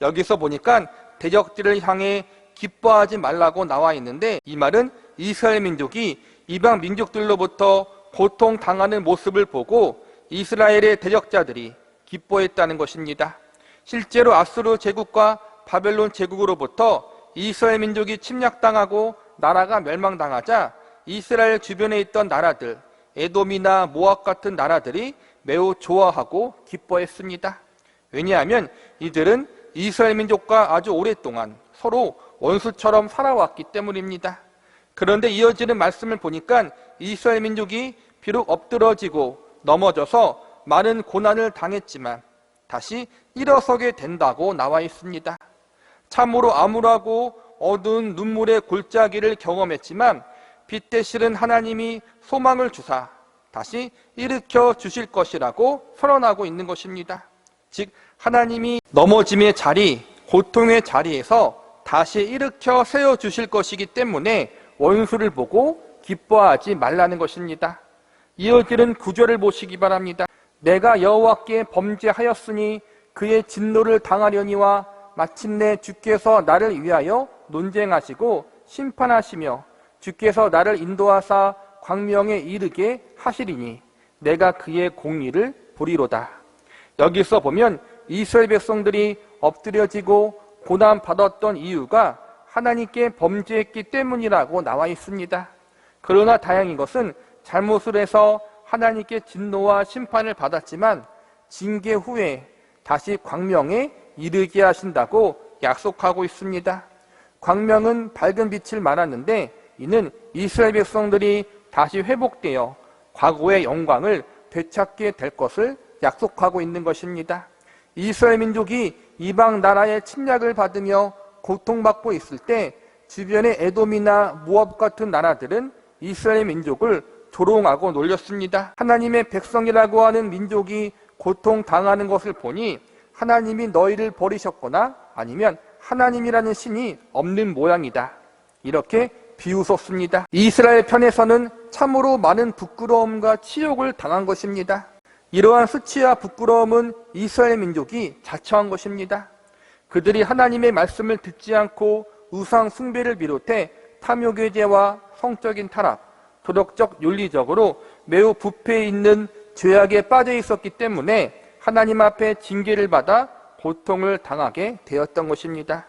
여기서 보니까 대적들을 향해 기뻐하지 말라고 나와 있는데 이 말은 이스라엘 민족이 이방 민족들로부터 고통당하는 모습을 보고 이스라엘의 대적자들이 기뻐했다는 것입니다. 실제로 아수르 제국과 바벨론 제국으로부터 이스라엘 민족이 침략당하고 나라가 멸망당하자 이스라엘 주변에 있던 나라들, 에돔이나 모압 같은 나라들이 매우 좋아하고 기뻐했습니다. 왜냐하면 이들은 이스라엘 민족과 아주 오랫동안 서로 원수처럼 살아왔기 때문입니다. 그런데 이어지는 말씀을 보니까 이스라엘 민족이 비록 엎드러지고 넘어져서 많은 고난을 당했지만 다시 일어서게 된다고 나와 있습니다. 참으로 암울하고 어두운 눈물의 골짜기를 경험했지만 빛 되시는 하나님이 소망을 주사 다시 일으켜 주실 것이라고 선언하고 있는 것입니다. 즉 하나님이 넘어짐의 자리, 고통의 자리에서 다시 일으켜 세워주실 것이기 때문에 원수를 보고 기뻐하지 말라는 것입니다. 이어지는 구절을 보시기 바랍니다. 내가 여호와께 범죄하였으니 그의 진노를 당하려니와 마침내 주께서 나를 위하여 논쟁하시고 심판하시며 주께서 나를 인도하사 광명에 이르게 하시리니 내가 그의 공의를 보리로다. 여기서 보면 이스라엘 백성들이 엎드려지고 고난받았던 이유가 하나님께 범죄했기 때문이라고 나와 있습니다. 그러나 다행인 것은 잘못을 해서 하나님께 진노와 심판을 받았지만 징계 후에 다시 광명에 이르게 하신다고 약속하고 있습니다. 광명은 밝은 빛을 말하는데 이는 이스라엘 백성들이 다시 회복되어 과거의 영광을 되찾게 될 것을 약속하고 있는 것입니다. 이스라엘 민족이 이방 나라의 침략을 받으며 고통받고 있을 때 주변의 에돔이나 모압 같은 나라들은 이스라엘 민족을 조롱하고 놀렸습니다. 하나님의 백성이라고 하는 민족이 고통당하는 것을 보니 하나님이 너희를 버리셨거나 아니면 하나님이라는 신이 없는 모양이다, 이렇게 비웃었습니다. 이스라엘 편에서는 참으로 많은 부끄러움과 치욕을 당한 것입니다. 이러한 수치와 부끄러움은 이스라엘 민족이 자처한 것입니다. 그들이 하나님의 말씀을 듣지 않고 우상 숭배를 비롯해 탐욕의 죄와 성적인 타락, 도덕적 윤리적으로 매우 부패해 있는 죄악에 빠져 있었기 때문에 하나님 앞에 징계를 받아 고통을 당하게 되었던 것입니다.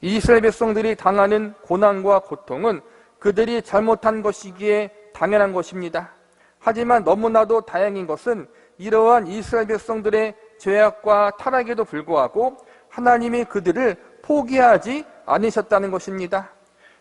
이스라엘 백성들이 당하는 고난과 고통은 그들이 잘못한 것이기에 당연한 것입니다. 하지만 너무나도 다행인 것은 이러한 이스라엘 백성들의 죄악과 타락에도 불구하고 하나님이 그들을 포기하지 않으셨다는 것입니다.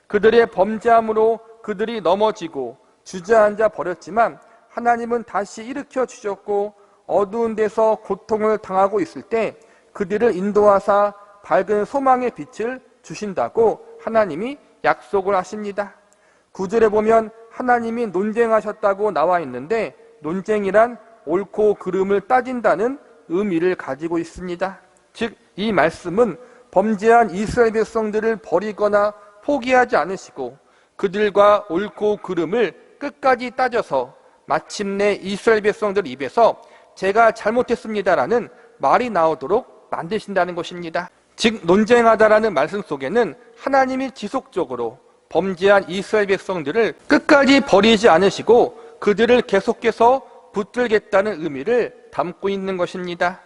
그들의 범죄함으로 그들이 넘어지고 주저앉아 버렸지만 하나님은 다시 일으켜 주셨고 어두운 데서 고통을 당하고 있을 때 그들을 인도하사 밝은 소망의 빛을 주신다고 하나님이 약속을 하십니다. 9절에 보면 하나님이 논쟁하셨다고 나와 있는데 논쟁이란 옳고 그름을 따진다는 의미를 가지고 있습니다. 즉, 이 말씀은 범죄한 이스라엘 백성들을 버리거나 포기하지 않으시고 그들과 옳고 그름을 끝까지 따져서 마침내 이스라엘 백성들 입에서 제가 잘못했습니다라는 말이 나오도록 만드신다는 것입니다. 즉, 논쟁하다라는 말씀 속에는 하나님이 지속적으로 범죄한 이스라엘 백성들을 끝까지 버리지 않으시고 그들을 계속해서 붙들겠다는 의미를 담고 있는 것입니다.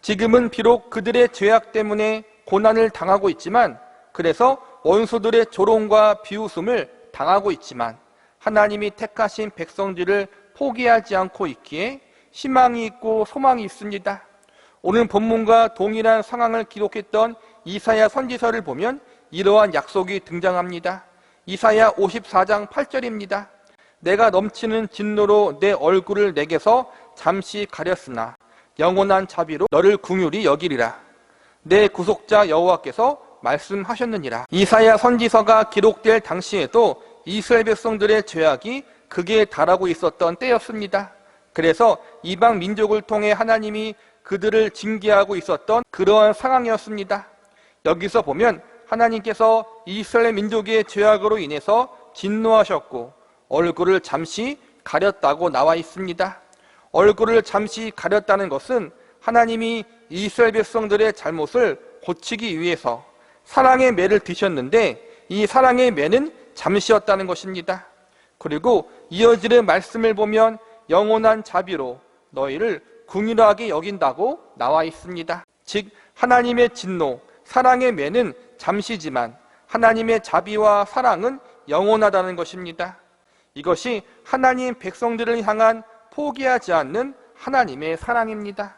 지금은 비록 그들의 죄악 때문에 고난을 당하고 있지만, 그래서 원수들의 조롱과 비웃음을 당하고 있지만 하나님이 택하신 백성들을 포기하지 않고 있기에 희망이 있고 소망이 있습니다. 오늘 본문과 동일한 상황을 기록했던 이사야 선지서를 보면 이러한 약속이 등장합니다. 이사야 54장 8절입니다. 내가 넘치는 진노로 내 얼굴을 내게서 잠시 가렸으나 영원한 자비로 너를 긍휼히 여기리라. 내 구속자 여호와께서 말씀하셨느니라. 이사야 선지서가 기록될 당시에도 이스라엘 백성들의 죄악이 극에 달하고 있었던 때였습니다. 그래서 이방 민족을 통해 하나님이 그들을 징계하고 있었던 그러한 상황이었습니다. 여기서 보면 하나님께서 이스라엘 민족의 죄악으로 인해서 진노하셨고 얼굴을 잠시 가렸다고 나와 있습니다. 얼굴을 잠시 가렸다는 것은 하나님이 이스라엘 백성들의 잘못을 고치기 위해서 사랑의 매를 드셨는데 이 사랑의 매는 잠시였다는 것입니다. 그리고 이어지는 말씀을 보면 영원한 자비로 너희를 긍휼하게 여긴다고 나와 있습니다. 즉, 하나님의 진노, 사랑의 매는 잠시지만 하나님의 자비와 사랑은 영원하다는 것입니다. 이것이 하나님 백성들을 향한 포기하지 않는 하나님의 사랑입니다.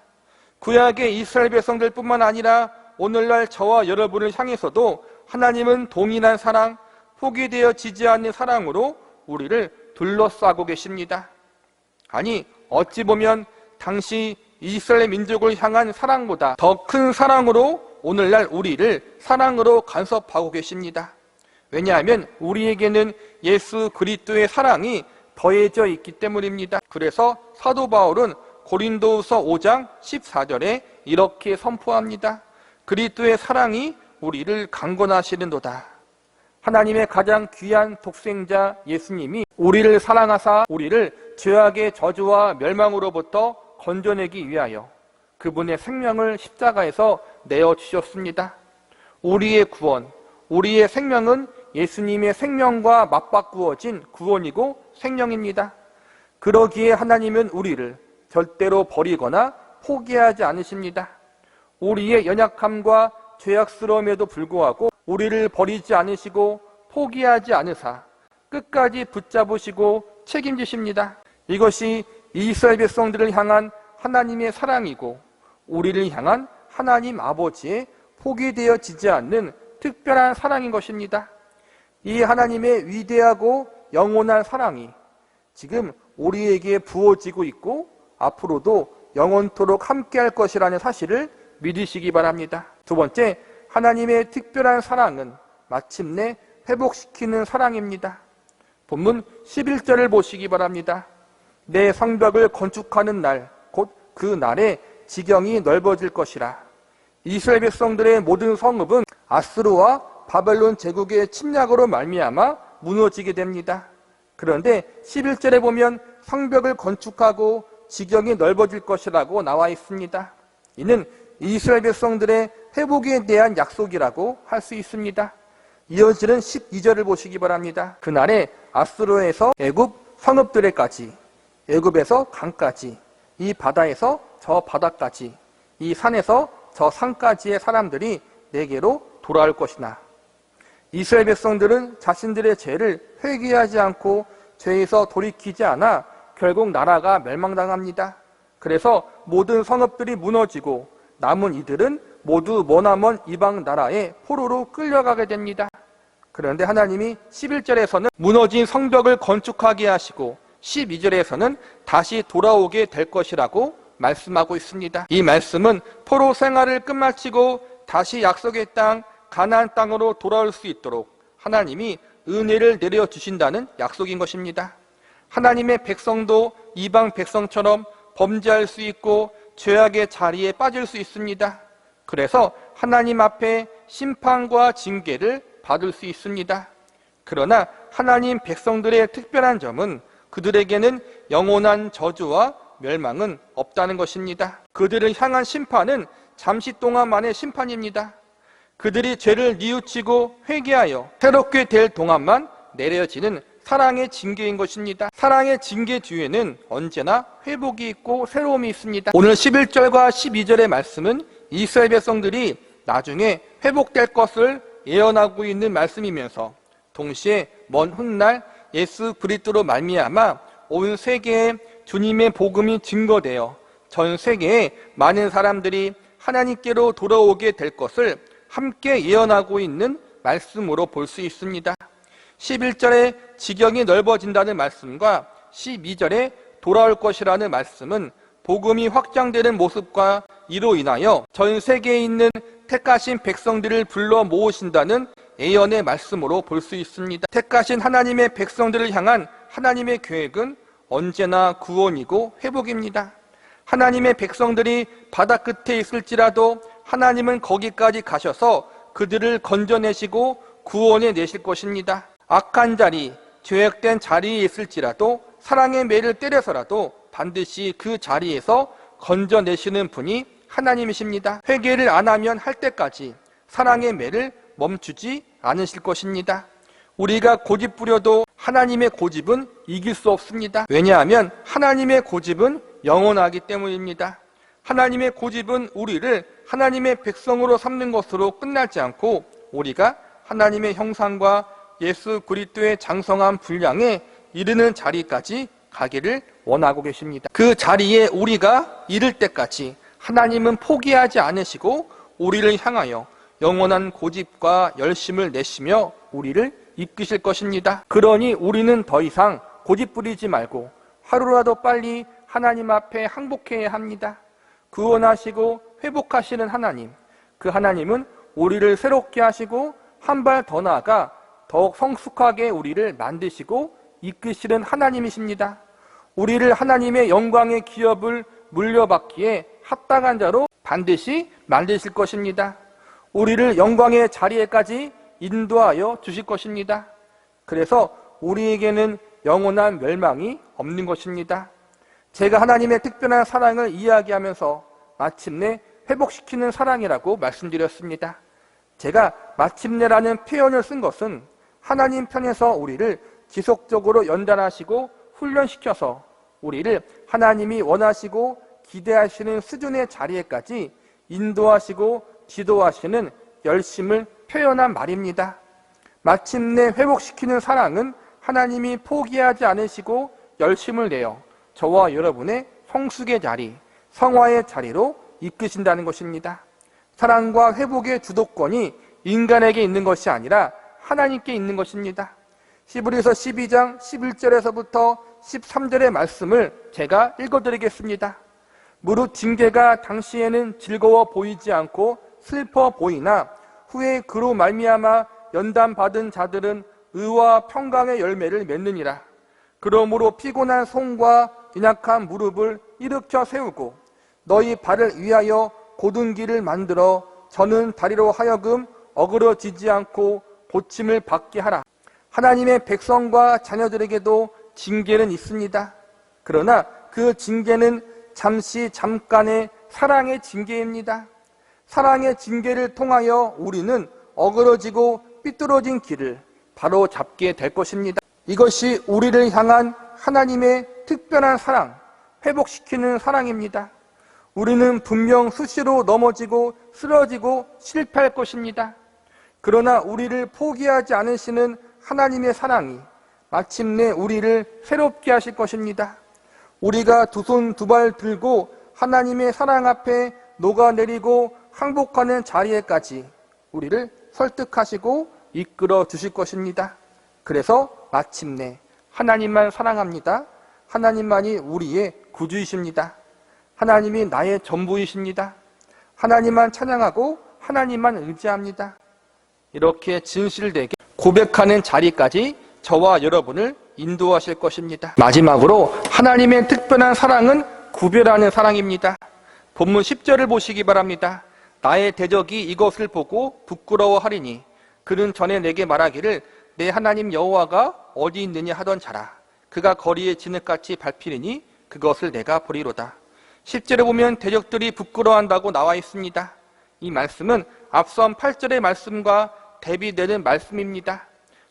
구약의 이스라엘 백성들뿐만 아니라 오늘날 저와 여러분을 향해서도 하나님은 동일한 사랑, 포기되어지지 않는 사랑으로 우리를 둘러싸고 계십니다. 아니, 어찌 보면 당시 이스라엘 민족을 향한 사랑보다 더 큰 사랑으로 오늘날 우리를 사랑으로 간섭하고 계십니다. 왜냐하면 우리에게는 예수 그리스도의 사랑이 더해져 있기 때문입니다. 그래서 사도 바울은 고린도후서 5장 14절에 이렇게 선포합니다. 그리스도의 사랑이 우리를 강건하시는도다. 하나님의 가장 귀한 독생자 예수님이 우리를 사랑하사 우리를 죄악의 저주와 멸망으로부터 건져내기 위하여 그분의 생명을 십자가에서 내어주셨습니다. 우리의 구원, 우리의 생명은 예수님의 생명과 맞바꾸어진 구원이고 생명입니다. 그러기에 하나님은 우리를 절대로 버리거나 포기하지 않으십니다. 우리의 연약함과 죄악스러움에도 불구하고 우리를 버리지 않으시고 포기하지 않으사 끝까지 붙잡으시고 책임지십니다. 이것이 이스라엘 백성들을 향한 하나님의 사랑이고 우리를 향한 하나님 아버지의 포기되어지지 않는 특별한 사랑인 것입니다. 이 하나님의 위대하고 영원한 사랑이 지금 우리에게 부어지고 있고 앞으로도 영원토록 함께할 것이라는 사실을 믿으시기 바랍니다. 두 번째, 하나님의 특별한 사랑은 마침내 회복시키는 사랑입니다. 본문 11절을 보시기 바랍니다. 내 성벽을 건축하는 날, 곧 그 날에 지경이 넓어질 것이라. 이스라엘 백성들의 모든 성읍은 아스루와 바벨론 제국의 침략으로 말미암아 무너지게 됩니다. 그런데 11절에 보면 성벽을 건축하고 지경이 넓어질 것이라고 나와 있습니다. 이는 이스라엘 백성들의 회복에 대한 약속이라고 할 수 있습니다. 이어지는 12절을 보시기 바랍니다. 그날에 아스루에서 애굽 성읍들에까지, 애굽에서 강까지, 이 바다에서 저 바다까지, 이 산에서 저 산까지의 사람들이 내게로 돌아올 것이나. 이스라엘 백성들은 자신들의 죄를 회개하지 않고 죄에서 돌이키지 않아 결국 나라가 멸망당합니다. 그래서 모든 성읍들이 무너지고 남은 이들은 모두 머나먼 이방 나라에 포로로 끌려가게 됩니다. 그런데 하나님이 11절에서는 무너진 성벽을 건축하게 하시고 12절에서는 다시 돌아오게 될 것이라고 말씀하고 있습니다. 이 말씀은 포로 생활을 끝마치고 다시 약속의 땅 가나안 땅으로 돌아올 수 있도록 하나님이 은혜를 내려주신다는 약속인 것입니다. 하나님의 백성도 이방 백성처럼 범죄할 수 있고 죄악의 자리에 빠질 수 있습니다. 그래서 하나님 앞에 심판과 징계를 받을 수 있습니다. 그러나 하나님 백성들의 특별한 점은 그들에게는 영원한 저주와 멸망은 없다는 것입니다. 그들을 향한 심판은 잠시 동안만의 심판입니다. 그들이 죄를 뉘우치고 회개하여 새롭게 될 동안만 내려지는 사랑의 징계인 것입니다. 사랑의 징계 뒤에는 언제나 회복이 있고 새로움이 있습니다. 오늘 11절과 12절의 말씀은 이스라엘 백성들이 나중에 회복될 것을 예언하고 있는 말씀이면서 동시에 먼 훗날 예수 그리스도로 말미암아 온 세계에 주님의 복음이 증거되어 전 세계에 많은 사람들이 하나님께로 돌아오게 될 것을 함께 예언하고 있는 말씀으로 볼 수 있습니다. 11절에 지경이 넓어진다는 말씀과 12절에 돌아올 것이라는 말씀은 복음이 확장되는 모습과 이로 인하여 전 세계에 있는 택하신 백성들을 불러 모으신다는 예언의 말씀으로 볼 수 있습니다. 택하신 하나님의 백성들을 향한 하나님의 계획은 언제나 구원이고 회복입니다. 하나님의 백성들이 바다 끝에 있을지라도 하나님은 거기까지 가셔서 그들을 건져내시고 구원해 내실 것입니다. 악한 자리, 죄악된 자리에 있을지라도 사랑의 매를 때려서라도 반드시 그 자리에서 건져내시는 분이 하나님이십니다. 회개를 안 하면 할 때까지 사랑의 매를 멈추지 않으실 것입니다. 우리가 고집 부려도 하나님의 고집은 이길 수 없습니다. 왜냐하면 하나님의 고집은 영원하기 때문입니다. 하나님의 고집은 우리를 하나님의 백성으로 삼는 것으로 끝나지 않고 우리가 하나님의 형상과 예수 그리스도의 장성한 분량에 이르는 자리까지 가기를 원하고 계십니다. 그 자리에 우리가 이를 때까지 하나님은 포기하지 않으시고 우리를 향하여 영원한 고집과 열심을 내시며 우리를 이끄실 것입니다. 그러니 우리는 더 이상 고집 부리지 말고 하루라도 빨리 하나님 앞에 항복해야 합니다. 구원하시고 회복하시는 하나님, 그 하나님은 우리를 새롭게 하시고 한 발 더 나아가 더욱 성숙하게 우리를 만드시고 이끄시는 하나님이십니다. 우리를 하나님의 영광의 기업을 물려받기에 합당한 자로 반드시 만드실 것입니다. 우리를 영광의 자리에까지 인도하여 주실 것입니다. 그래서 우리에게는 영원한 멸망이 없는 것입니다. 제가 하나님의 특별한 사랑을 이야기하면서 마침내 회복시키는 사랑이라고 말씀드렸습니다. 제가 마침내라는 표현을 쓴 것은 하나님 편에서 우리를 지속적으로 연단하시고 훈련시켜서 우리를 하나님이 원하시고 기대하시는 수준의 자리에까지 인도하시고 지도하시는 열심을 표현한 말입니다. 마침내 회복시키는 사랑은 하나님이 포기하지 않으시고 열심을 내어 저와 여러분의 성숙의 자리, 성화의 자리로 이끄신다는 것입니다. 사랑과 회복의 주도권이 인간에게 있는 것이 아니라 하나님께 있는 것입니다. 히브리서 12장 11절에서부터 13절의 말씀을 제가 읽어드리겠습니다. 무릇 징계가 당시에는 즐거워 보이지 않고 슬퍼 보이나 후에 그로 말미암아 연단받은 자들은 의와 평강의 열매를 맺느니라. 그러므로 피곤한 손과 연약한 무릎을 일으켜 세우고 너희 발을 위하여 곧은 길을 만들어 저는 다리로 하여금 어그러지지 않고 고침을 받게 하라. 하나님의 백성과 자녀들에게도 징계는 있습니다. 그러나 그 징계는 잠깐의 사랑의 징계입니다. 사랑의 징계를 통하여 우리는 어그러지고 삐뚤어진 길을 바로 잡게 될 것입니다. 이것이 우리를 향한 하나님의 특별한 사랑, 회복시키는 사랑입니다. 우리는 분명 수시로 넘어지고 쓰러지고 실패할 것입니다. 그러나 우리를 포기하지 않으시는 하나님의 사랑이 마침내 우리를 새롭게 하실 것입니다. 우리가 두 손 두 발 들고 하나님의 사랑 앞에 녹아내리고 항복하는 자리에까지 우리를 설득하시고 이끌어 주실 것입니다. 그래서 마침내 하나님만 사랑합니다. 하나님만이 우리의 구주이십니다. 하나님이 나의 전부이십니다. 하나님만 찬양하고 하나님만 의지합니다. 이렇게 진실되게 고백하는 자리까지 저와 여러분을 인도하실 것입니다. 마지막으로 하나님의 특별한 사랑은 구별하는 사랑입니다. 본문 10절을 보시기 바랍니다. 나의 대적이 이것을 보고 부끄러워하리니 그는 전에 내게 말하기를 내 하나님 여호와가 어디 있느냐 하던 자라. 그가 거리에 진흙같이 밟히리니 그것을 내가 보리로다. 10절에 보면 대적들이 부끄러워한다고 나와 있습니다. 이 말씀은 앞선 8절의 말씀과 대비되는 말씀입니다.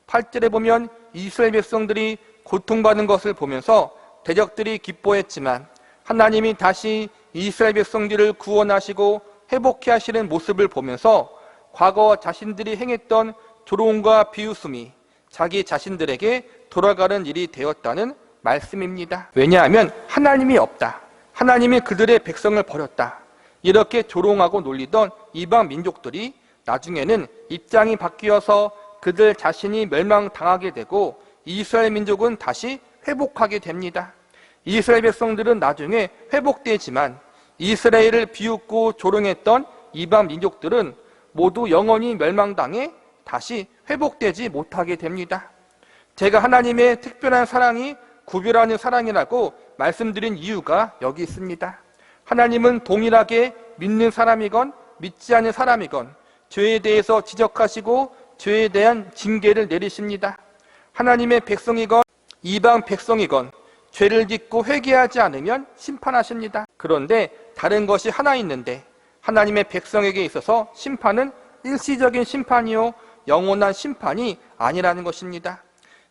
8절에 보면 이스라엘 백성들이 고통받는 것을 보면서 대적들이 기뻐했지만 하나님이 다시 이스라엘 백성들을 구원하시고 회복해 하시는 모습을 보면서 과거 자신들이 행했던 조롱과 비웃음이 자기 자신들에게 돌아가는 일이 되었다는 말씀입니다. 왜냐하면 하나님이 없다. 하나님이 그들의 백성을 버렸다. 이렇게 조롱하고 놀리던 이방 민족들이 나중에는 입장이 바뀌어서 그들 자신이 멸망당하게 되고 이스라엘 민족은 다시 회복하게 됩니다. 이스라엘 백성들은 나중에 회복되지만 이스라엘을 비웃고 조롱했던 이방 민족들은 모두 영원히 멸망당해 다시 회복되지 못하게 됩니다. 제가 하나님의 특별한 사랑이 구별하는 사랑이라고 말씀드린 이유가 여기 있습니다. 하나님은 동일하게 믿는 사람이건 믿지 않는 사람이건 죄에 대해서 지적하시고 죄에 대한 징계를 내리십니다. 하나님의 백성이건 이방 백성이건 죄를 짓고 회개하지 않으면 심판하십니다. 그런데 다른 것이 하나 있는데 하나님의 백성에게 있어서 심판은 일시적인 심판이요 영원한 심판이 아니라는 것입니다.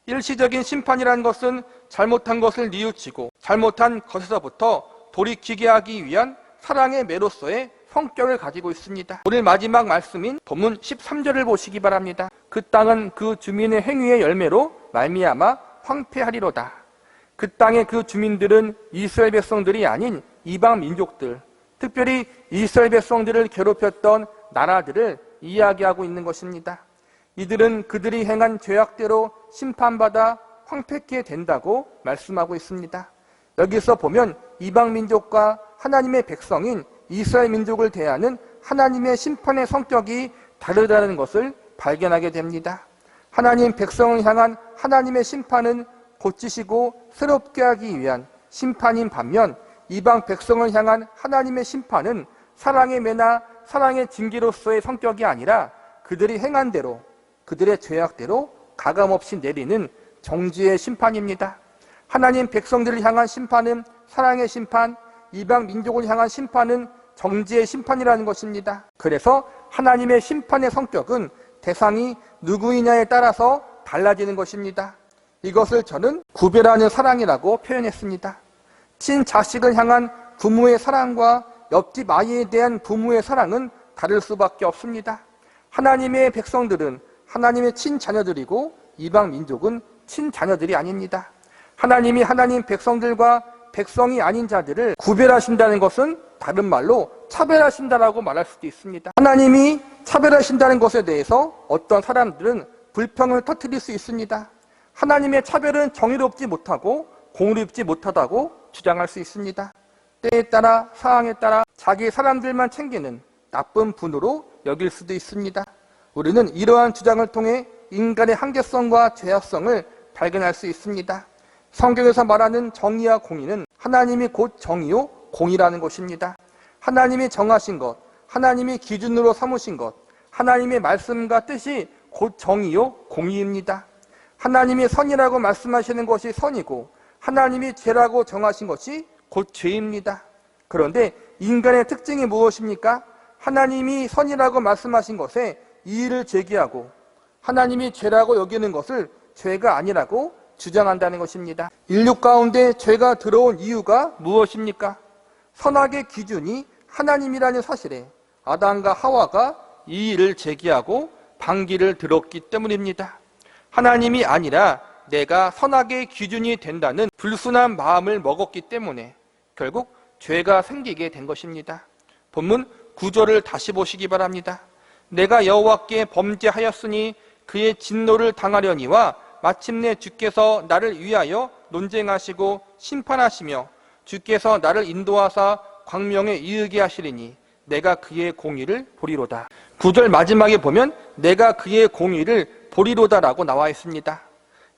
일시적인 심판이라는 것은 잘못한 것을 뉘우치고 잘못한 것에서부터 돌이키게 하기 위한 사랑의 매로서의 성격을 가지고 있습니다. 오늘 마지막 말씀인 본문 13절을 보시기 바랍니다. 그 땅은 그 주민의 행위의 열매로 말미암아 황폐하리로다. 그 땅의 그 주민들은 이스라엘 백성들이 아닌 이방 민족들, 특별히 이스라엘 백성들을 괴롭혔던 나라들을 이야기하고 있는 것입니다. 이들은 그들이 행한 죄악대로 심판받아 황폐케 된다고 말씀하고 있습니다. 여기서 보면 이방 민족과 하나님의 백성인 이스라엘 민족을 대하는 하나님의 심판의 성격이 다르다는 것을 발견하게 됩니다. 하나님 백성을 향한 하나님의 심판은 고치시고 새롭게 하기 위한 심판인 반면 이방 백성을 향한 하나님의 심판은 사랑의 매나 사랑의 징계로서의 성격이 아니라 그들이 행한 대로 그들의 죄악대로 가감없이 내리는 정죄의 심판입니다. 하나님 백성들을 향한 심판은 사랑의 심판, 이방 민족을 향한 심판은 정죄의 심판이라는 것입니다. 그래서 하나님의 심판의 성격은 대상이 누구이냐에 따라서 달라지는 것입니다. 이것을 저는 구별하는 사랑이라고 표현했습니다. 친자식을 향한 부모의 사랑과 옆집 아이에 대한 부모의 사랑은 다를 수밖에 없습니다. 하나님의 백성들은 하나님의 친자녀들이고 이방 민족은 친자녀들이 아닙니다. 하나님이 하나님 백성들과 백성이 아닌 자들을 구별하신다는 것은 다른 말로 차별하신다라고 말할 수도 있습니다. 하나님이 차별하신다는 것에 대해서 어떤 사람들은 불평을 터뜨릴 수 있습니다. 하나님의 차별은 정의롭지 못하고 공의롭지 못하다고 주장할 수 있습니다. 때에 따라 상황에 따라 자기 사람들만 챙기는 나쁜 분으로 여길 수도 있습니다. 우리는 이러한 주장을 통해 인간의 한계성과 죄악성을 발견할 수 있습니다. 성경에서 말하는 정의와 공의는 하나님이 곧 정의요 공의라는 것입니다. 하나님이 정하신 것, 하나님이 기준으로 삼으신 것, 하나님의 말씀과 뜻이 곧 정의요 공의입니다. 하나님이 선이라고 말씀하시는 것이 선이고 하나님이 죄라고 정하신 것이 곧 죄입니다. 그런데 인간의 특징이 무엇입니까? 하나님이 선이라고 말씀하신 것에 이의를 제기하고 하나님이 죄라고 여기는 것을 죄가 아니라고 주장한다는 것입니다. 인류 가운데 죄가 들어온 이유가 무엇입니까? 선악의 기준이 하나님이라는 사실에 아담과 하와가 이의를 제기하고 반기를 들었기 때문입니다. 하나님이 아니라 내가 선악의 기준이 된다는 불순한 마음을 먹었기 때문에 결국 죄가 생기게 된 것입니다. 본문 9절을 다시 보시기 바랍니다. 내가 여호와께 범죄하였으니 그의 진노를 당하려니와 마침내 주께서 나를 위하여 논쟁하시고 심판하시며 주께서 나를 인도하사 광명에 이르게 하시리니 내가 그의 공의를 보리로다. 9절 마지막에 보면 내가 그의 공의를 보리로다라고 나와 있습니다.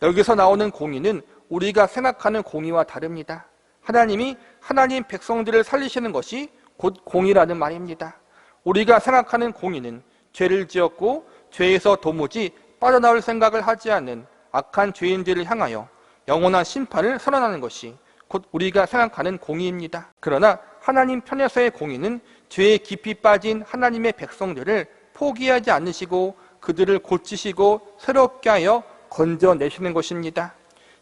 여기서 나오는 공의는 우리가 생각하는 공의와 다릅니다. 하나님이 하나님 백성들을 살리시는 것이 곧 공의라는 말입니다. 우리가 생각하는 공의는 죄를 지었고 죄에서 도무지 빠져나올 생각을 하지 않는 악한 죄인들을 향하여 영원한 심판을 선언하는 것이 곧 우리가 생각하는 공의입니다. 그러나 하나님 편에서의 공의는 죄에 깊이 빠진 하나님의 백성들을 포기하지 않으시고 그들을 고치시고 새롭게 하여 건져내시는 것입니다.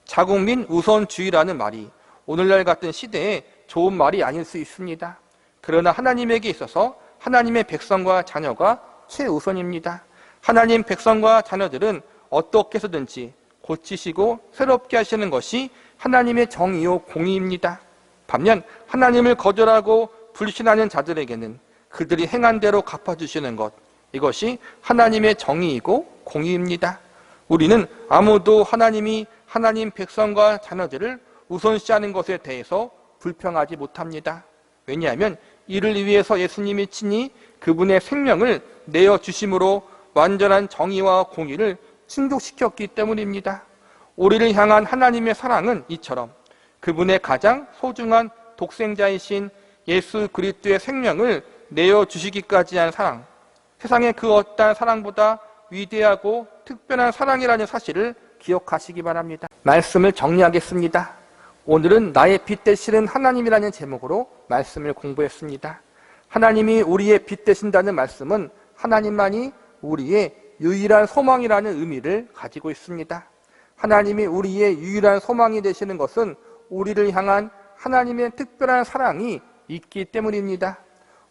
자국민 우선주의라는 말이 오늘날 같은 시대에 좋은 말이 아닐 수 있습니다. 그러나 하나님에게 있어서 하나님의 백성과 자녀가 최우선입니다. 하나님 백성과 자녀들은 어떻게 해서든지 고치시고 새롭게 하시는 것이 하나님의 정의요 공의입니다. 반면 하나님을 거절하고 불신하는 자들에게는 그들이 행한 대로 갚아주시는 것, 이것이 하나님의 정의이고 공의입니다. 우리는 아무도 하나님이 하나님 백성과 자녀들을 우선시하는 것에 대해서 불평하지 못합니다. 왜냐하면 이를 위해서 예수님이 친히 그분의 생명을 내어주심으로 완전한 정의와 공의를 충족시켰기 때문입니다. 우리를 향한 하나님의 사랑은 이처럼 그분의 가장 소중한 독생자이신 예수 그리스도의 생명을 내어주시기까지 한 사랑, 세상의 그 어떠한 사랑보다 위대하고 특별한 사랑이라는 사실을 기억하시기 바랍니다. 말씀을 정리하겠습니다. 오늘은 나의 빛 되시는 하나님이라는 제목으로 말씀을 공부했습니다. 하나님이 우리의 빛 되신다는 말씀은 하나님만이 우리의 유일한 소망이라는 의미를 가지고 있습니다. 하나님이 우리의 유일한 소망이 되시는 것은 우리를 향한 하나님의 특별한 사랑이 있기 때문입니다.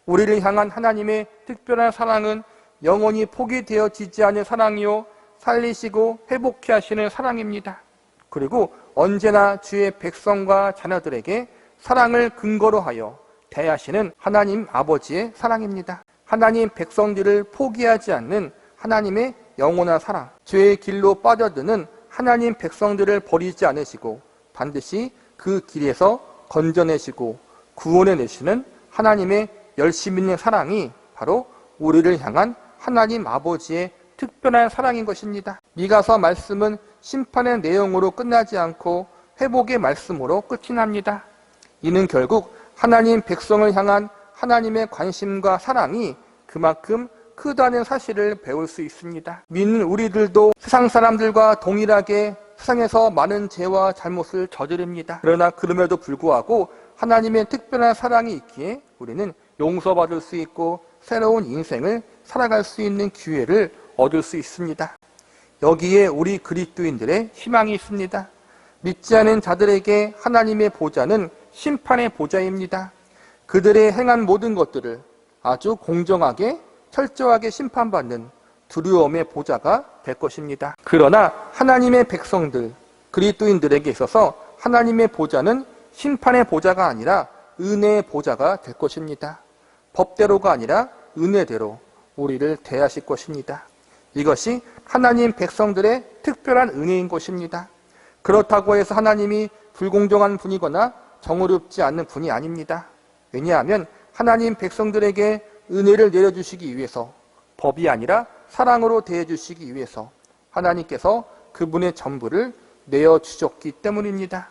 우리를 향한 하나님의 특별한 사랑은 영원히 포기되어지지 않은 사랑이요 살리시고 회복케 하시는 사랑입니다. 그리고 언제나 주의 백성과 자녀들에게 사랑을 근거로 하여 대하시는 하나님 아버지의 사랑입니다. 하나님 백성들을 포기하지 않는 하나님의 영원한 사랑, 죄의 길로 빠져드는 하나님 백성들을 버리지 않으시고 반드시 그 길에서 건져내시고 구원해내시는 하나님의 열심 있는 사랑이 바로 우리를 향한 하나님 아버지의 특별한 사랑인 것입니다. 미가서 말씀은 심판의 내용으로 끝나지 않고 회복의 말씀으로 끝이 납니다. 이는 결국 하나님 백성을 향한 하나님의 관심과 사랑이 그만큼 크다는 사실을 배울 수 있습니다. 믿는 우리들도 세상 사람들과 동일하게 세상에서 많은 죄와 잘못을 저지릅니다. 그러나 그럼에도 불구하고 하나님의 특별한 사랑이 있기에 우리는 용서받을 수 있고 새로운 인생을 살아갈 수 있는 기회를 얻을 수 있습니다. 여기에 우리 그리스도인들의 희망이 있습니다. 믿지 않은 자들에게 하나님의 보좌는 심판의 보좌입니다. 그들의 행한 모든 것들을 아주 공정하게 철저하게 심판받는 두려움의 보좌가 될 것입니다. 그러나 하나님의 백성들, 그리스도인들에게 있어서 하나님의 보좌는 심판의 보좌가 아니라 은혜의 보좌가 될 것입니다. 법대로가 아니라 은혜대로 우리를 대하실 것입니다. 이것이 하나님 백성들의 특별한 은혜인 것입니다. 그렇다고 해서 하나님이 불공정한 분이거나 정의롭지 않는 분이 아닙니다. 왜냐하면 하나님 백성들에게 은혜를 내려주시기 위해서, 법이 아니라 사랑으로 대해주시기 위해서 하나님께서 그분의 전부를 내어주셨기 때문입니다.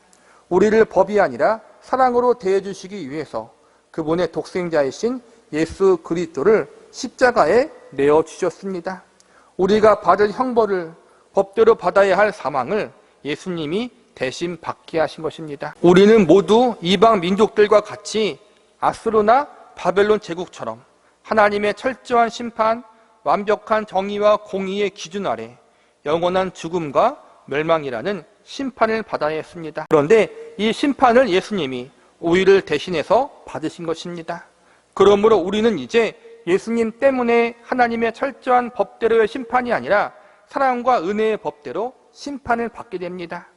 우리를 법이 아니라 사랑으로 대해주시기 위해서 그분의 독생자이신 예수 그리스도를 십자가에 내어주셨습니다. 우리가 받을 형벌을, 법대로 받아야 할 사망을 예수님이 대신 받게 하신 것입니다. 우리는 모두 이방 민족들과 같이 아수르나 바벨론 제국처럼 하나님의 철저한 심판, 완벽한 정의와 공의의 기준 아래 영원한 죽음과 멸망이라는 심판을 받아야 했습니다. 그런데 이 심판을 예수님이 우리를 대신해서 받으신 것입니다. 그러므로 우리는 이제 예수님 때문에 하나님의 철저한 법대로의 심판이 아니라 사랑과 은혜의 법대로 심판을 받게 됩니다.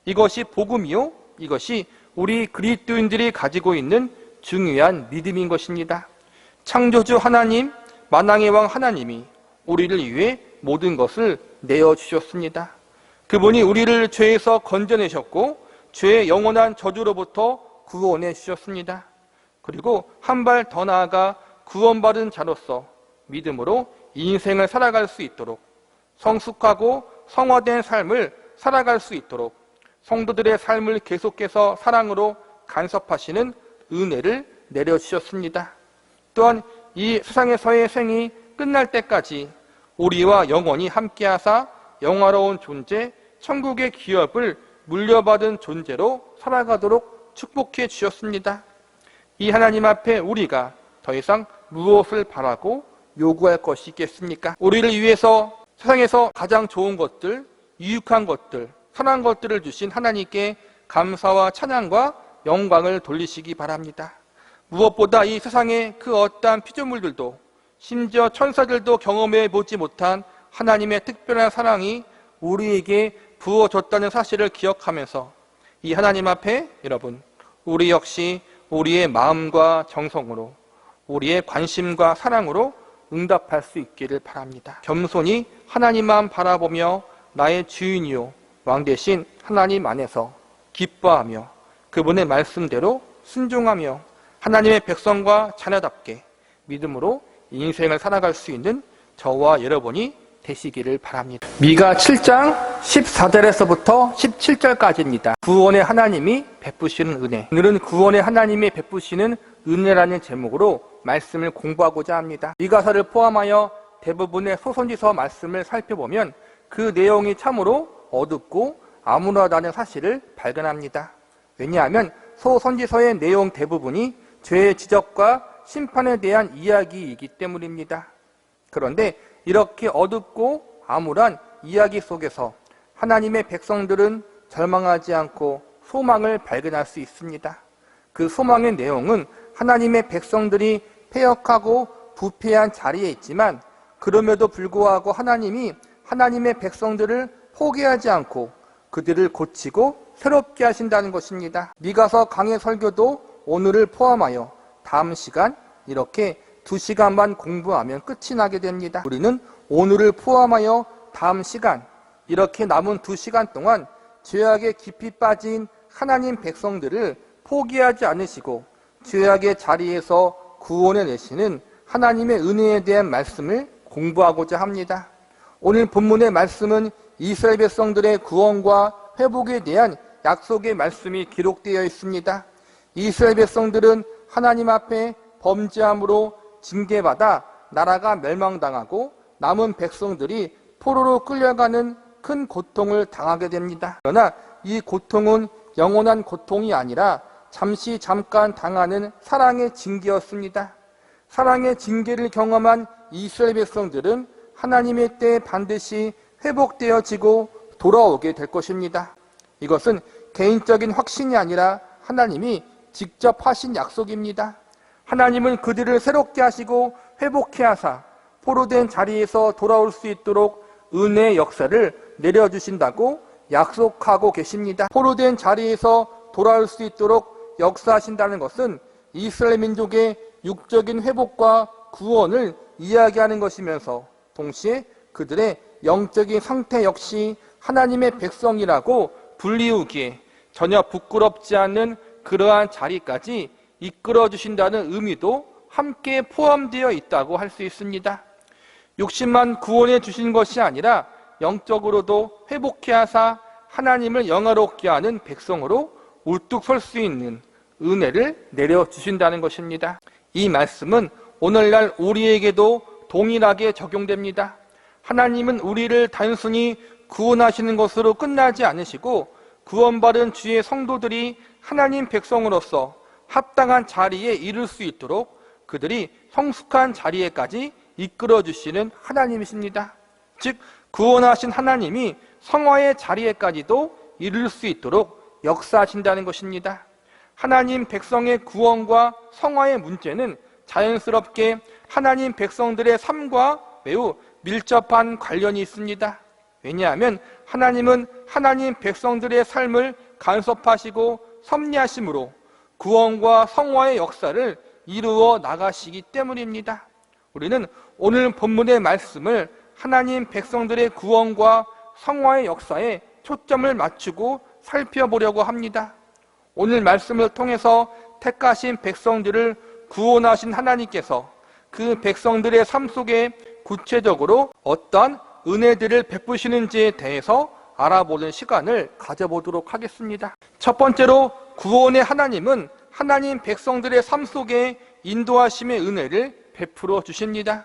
이것이 복음이요, 이것이 우리 그리스도인들이 가지고 있는 중요한 믿음인 것입니다. 창조주 하나님, 만왕의 왕 하나님이 우리를 위해 모든 것을 내어주셨습니다. 그분이 우리를 죄에서 건져내셨고 죄의 영원한 저주로부터 구원해 주셨습니다. 그리고 한 발 더 나아가 구원받은 자로서 믿음으로 인생을 살아갈 수 있도록, 성숙하고 성화된 삶을 살아갈 수 있도록 성도들의 삶을 계속해서 사랑으로 간섭하시는 은혜를 내려주셨습니다. 또한 이 세상에서의 생이 끝날 때까지 우리와 영원히 함께하사 영화로운 존재, 천국의 기업을 물려받은 존재로 살아가도록 축복해 주셨습니다. 이 하나님 앞에 우리가 더 이상 무엇을 바라고 요구할 것이 있겠습니까? 우리를 위해서 세상에서 가장 좋은 것들, 유익한 것들, 선한 것들을 주신 하나님께 감사와 찬양과 영광을 돌리시기 바랍니다. 무엇보다 이 세상의 그 어떠한 피조물들도, 심지어 천사들도 경험해 보지 못한 하나님의 특별한 사랑이 우리에게 부어졌다는 사실을 기억하면서 이 하나님 앞에 여러분, 우리 역시 우리의 마음과 정성으로, 우리의 관심과 사랑으로 응답할 수 있기를 바랍니다. 겸손히 하나님만 바라보며 나의 주인이요 왕 대신 하나님 안에서 기뻐하며 그분의 말씀대로 순종하며 하나님의 백성과 자녀답게 믿음으로 인생을 살아갈 수 있는 저와 여러분이 되시기를 바랍니다. 미가 7장 14절에서부터 17절까지입니다. 구원의 하나님이 베푸시는 은혜. 오늘은 구원의 하나님이 베푸시는 은혜라는 제목으로 말씀을 공부하고자 합니다. 미가서를 포함하여 대부분의 소선지서 말씀을 살펴보면 그 내용이 참으로 어둡고 암울하다는 사실을 발견합니다. 왜냐하면 소선지서의 내용 대부분이 죄의 지적과 심판에 대한 이야기이기 때문입니다. 그런데 이렇게 어둡고 암울한 이야기 속에서 하나님의 백성들은 절망하지 않고 소망을 발견할 수 있습니다. 그 소망의 내용은 하나님의 백성들이 패역하고 부패한 자리에 있지만 그럼에도 불구하고 하나님이 하나님의 백성들을 포기하지 않고 그들을 고치고 새롭게 하신다는 것입니다. 미가서 강해 설교도 오늘을 포함하여 다음 시간 이렇게 2시간만 공부하면 끝이 나게 됩니다. 우리는 오늘을 포함하여 다음 시간 이렇게 남은 2시간 동안 죄악에 깊이 빠진 하나님 백성들을 포기하지 않으시고 죄악의 자리에서 구원해 내시는 하나님의 은혜에 대한 말씀을 공부하고자 합니다. 오늘 본문의 말씀은 이스라엘 백성들의 구원과 회복에 대한 약속의 말씀이 기록되어 있습니다. 이스라엘 백성들은 하나님 앞에 범죄함으로 징계받아 나라가 멸망당하고 남은 백성들이 포로로 끌려가는 큰 고통을 당하게 됩니다. 그러나 이 고통은 영원한 고통이 아니라 잠깐 당하는 사랑의 징계였습니다. 사랑의 징계를 경험한 이스라엘 백성들은 하나님의 때에 반드시 회복되어지고 돌아오게 될 것입니다. 이것은 개인적인 확신이 아니라 하나님이 직접 하신 약속입니다. 하나님은 그들을 새롭게 하시고 회복해 하사 포로된 자리에서 돌아올 수 있도록 은혜의 역사를 내려주신다고 약속하고 계십니다. 포로된 자리에서 돌아올 수 있도록 역사하신다는 것은 이스라엘 민족의 육적인 회복과 구원을 이야기하는 것이면서 동시에 그들의 영적인 상태 역시 하나님의 백성이라고 불리우기에 전혀 부끄럽지 않는 그러한 자리까지 이끌어 주신다는 의미도 함께 포함되어 있다고 할 수 있습니다. 육신만 구원해 주신 것이 아니라 영적으로도 회복케 하사 하나님을 영화롭게 하는 백성으로 우뚝 설 수 있는 은혜를 내려주신다는 것입니다. 이 말씀은 오늘날 우리에게도 동일하게 적용됩니다. 하나님은 우리를 단순히 구원하시는 것으로 끝나지 않으시고 구원받은 주의 성도들이 하나님 백성으로서 합당한 자리에 이를 수 있도록 그들이 성숙한 자리에까지 이끌어주시는 하나님이십니다. 즉 구원하신 하나님이 성화의 자리에까지도 이를 수 있도록 역사하신다는 것입니다. 하나님 백성의 구원과 성화의 문제는 자연스럽게 하나님 백성들의 삶과 매우 밀접한 관련이 있습니다. 왜냐하면 하나님은 하나님 백성들의 삶을 간섭하시고 섭리하심으로 구원과 성화의 역사를 이루어 나가시기 때문입니다. 우리는 오늘 본문의 말씀을 하나님 백성들의 구원과 성화의 역사에 초점을 맞추고 살펴보려고 합니다. 오늘 말씀을 통해서 택하신 백성들을 구원하신 하나님께서 그 백성들의 삶 속에 구체적으로 어떤 은혜들을 베푸시는지에 대해서 알아보는 시간을 가져보도록 하겠습니다. 첫 번째로 구원의 하나님은 하나님 백성들의 삶 속에 인도하심의 은혜를 베풀어 주십니다.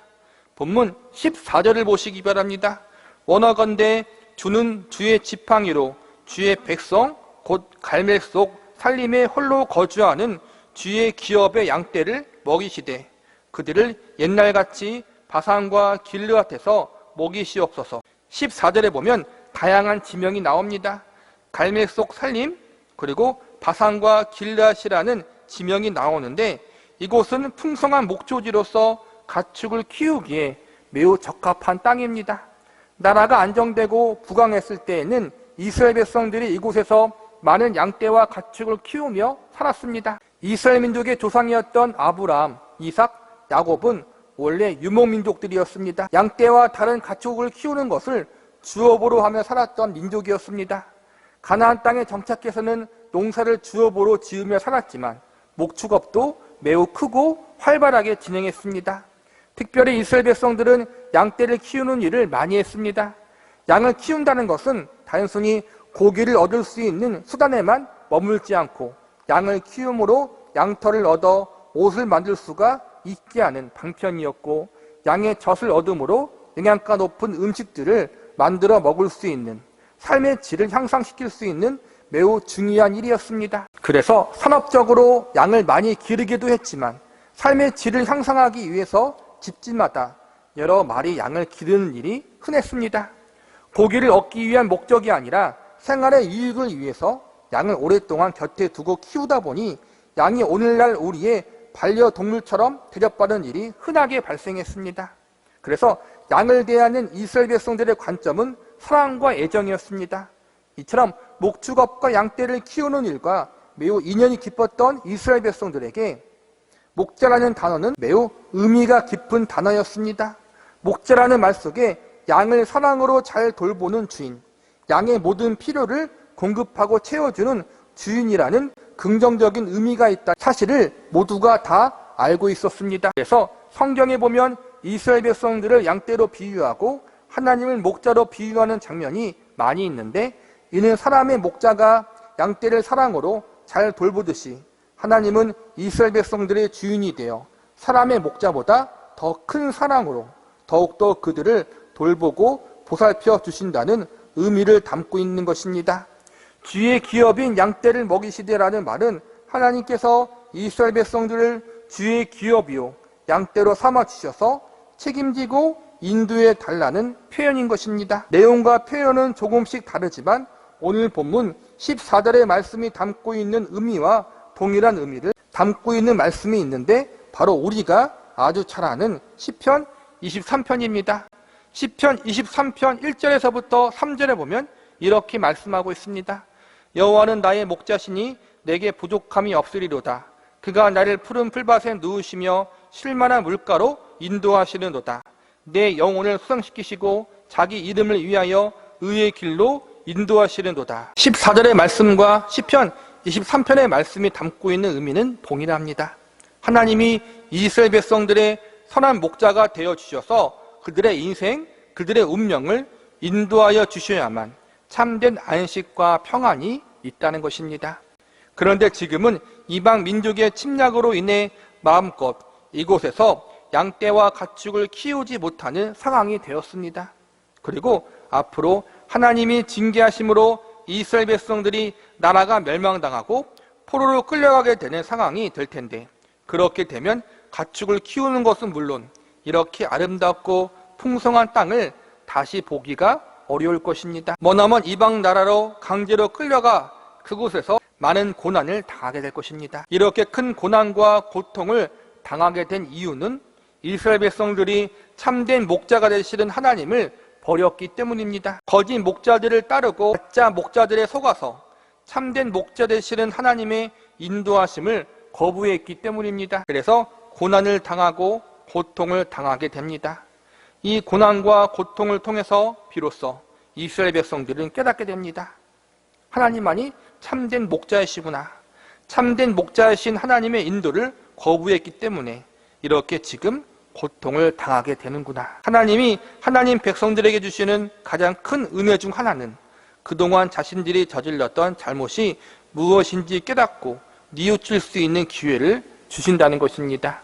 본문 14절을 보시기 바랍니다. 원하건대 주는 주의 지팡이로 주의 백성 곧 갈멜 속 살림에 홀로 거주하는 주의 기업의 양떼를 먹이시되 그들을 옛날같이 바산과 길르앗에서 먹이시옵소서. 14절에 보면 다양한 지명이 나옵니다. 갈멜 속 살림 그리고 바산과 길르앗이라는 지명이 나오는데 이곳은 풍성한 목초지로서 가축을 키우기에 매우 적합한 땅입니다. 나라가 안정되고 부강했을 때에는 이스라엘 백성들이 이곳에서 많은 양떼와 가축을 키우며 살았습니다. 이스라엘 민족의 조상이었던 아브라함, 이삭, 야곱은 원래 유목민족들이었습니다. 양떼와 다른 가축을 키우는 것을 주업으로 하며 살았던 민족이었습니다. 가나안 땅에 정착해서는 농사를 주업으로 지으며 살았지만 목축업도 매우 크고 활발하게 진행했습니다. 특별히 이스라엘 백성들은 양떼를 키우는 일을 많이 했습니다. 양을 키운다는 것은 단순히 고기를 얻을 수 있는 수단에만 머물지 않고 양을 키움으로 양털을 얻어 옷을 만들 수가 있게 하는 방편이었고 양의 젖을 얻음으로 영양가 높은 음식들을 만들어 먹을 수 있는 삶의 질을 향상시킬 수 있는 매우 중요한 일이었습니다. 그래서 산업적으로 양을 많이 기르기도 했지만 삶의 질을 향상하기 위해서 집집마다 여러 마리 양을 기르는 일이 흔했습니다. 고기를 얻기 위한 목적이 아니라 생활의 이익을 위해서 양을 오랫동안 곁에 두고 키우다 보니 양이 오늘날 우리의 반려동물처럼 대접받는 일이 흔하게 발생했습니다. 그래서 양을 대하는 이스라엘 백성들의 관점은 사랑과 애정이었습니다. 이처럼 목축업과 양떼를 키우는 일과 매우 인연이 깊었던 이스라엘 백성들에게 목자라는 단어는 매우 의미가 깊은 단어였습니다. 목자라는 말 속에 양을 사랑으로 잘 돌보는 주인, 양의 모든 필요를 공급하고 채워주는 주인이라는 긍정적인 의미가 있다는 사실을 모두가 다 알고 있었습니다. 그래서 성경에 보면 이스라엘 백성들을 양떼로 비유하고 하나님을 목자로 비유하는 장면이 많이 있는데 이는 사람의 목자가 양떼를 사랑으로 잘 돌보듯이 하나님은 이스라엘 백성들의 주인이 되어 사람의 목자보다 더 큰 사랑으로 더욱더 그들을 돌보고 보살펴 주신다는 의미를 담고 있는 것입니다. 주의 기업인 양떼를 먹이시되라는 말은 하나님께서 이스라엘 백성들을 주의 기업이요 양떼로 삼아주셔서 책임지고 인도해 달라는 표현인 것입니다. 내용과 표현은 조금씩 다르지만 오늘 본문 14절의 말씀이 담고 있는 의미와 동일한 의미를 담고 있는 말씀이 있는데 바로 우리가 아주 잘 아는 시편 23편입니다. 시편 23편 1절에서부터 3절에 보면 이렇게 말씀하고 있습니다. 여호와는 나의 목자시니 내게 부족함이 없으리로다. 그가 나를 푸른 풀밭에 누우시며 쉴만한 물가로 인도하시는도다. 내 영혼을 수상시키시고 자기 이름을 위하여 의의 길로 인도하시는도다. 14절의 말씀과 시편 23편의 말씀이 담고 있는 의미는 동일합니다. 하나님이 이스라엘 백성들의 선한 목자가 되어주셔서 그들의 인생, 그들의 운명을 인도하여 주셔야만 참된 안식과 평안이 있다는 것입니다. 그런데 지금은 이방 민족의 침략으로 인해 마음껏 이곳에서 양떼와 가축을 키우지 못하는 상황이 되었습니다. 그리고 앞으로 하나님이 징계하심으로 이스라엘 백성들이 나라가 멸망당하고 포로로 끌려가게 되는 상황이 될 텐데, 그렇게 되면 가축을 키우는 것은 물론 이렇게 아름답고 풍성한 땅을 다시 보기가 어려울 것입니다. 머나먼 이방 나라로 강제로 끌려가 그곳에서 많은 고난을 당하게 될 것입니다. 이렇게 큰 고난과 고통을 당하게 된 이유는 이스라엘 백성들이 참된 목자가 되시는 하나님을 버렸기 때문입니다. 거짓 목자들을 따르고 가짜 목자들에 속아서 참된 목자 되시는 하나님의 인도하심을 거부했기 때문입니다. 그래서 고난을 당하고 고통을 당하게 됩니다. 이 고난과 고통을 통해서 비로소 이스라엘 백성들은 깨닫게 됩니다. 하나님만이 참된 목자이시구나. 참된 목자이신 하나님의 인도를 거부했기 때문에 이렇게 지금 고통을 당하게 되는구나. 하나님이 하나님 백성들에게 주시는 가장 큰 은혜 중 하나는 그동안 자신들이 저질렀던 잘못이 무엇인지 깨닫고 뉘우칠 수 있는 기회를 주신다는 것입니다.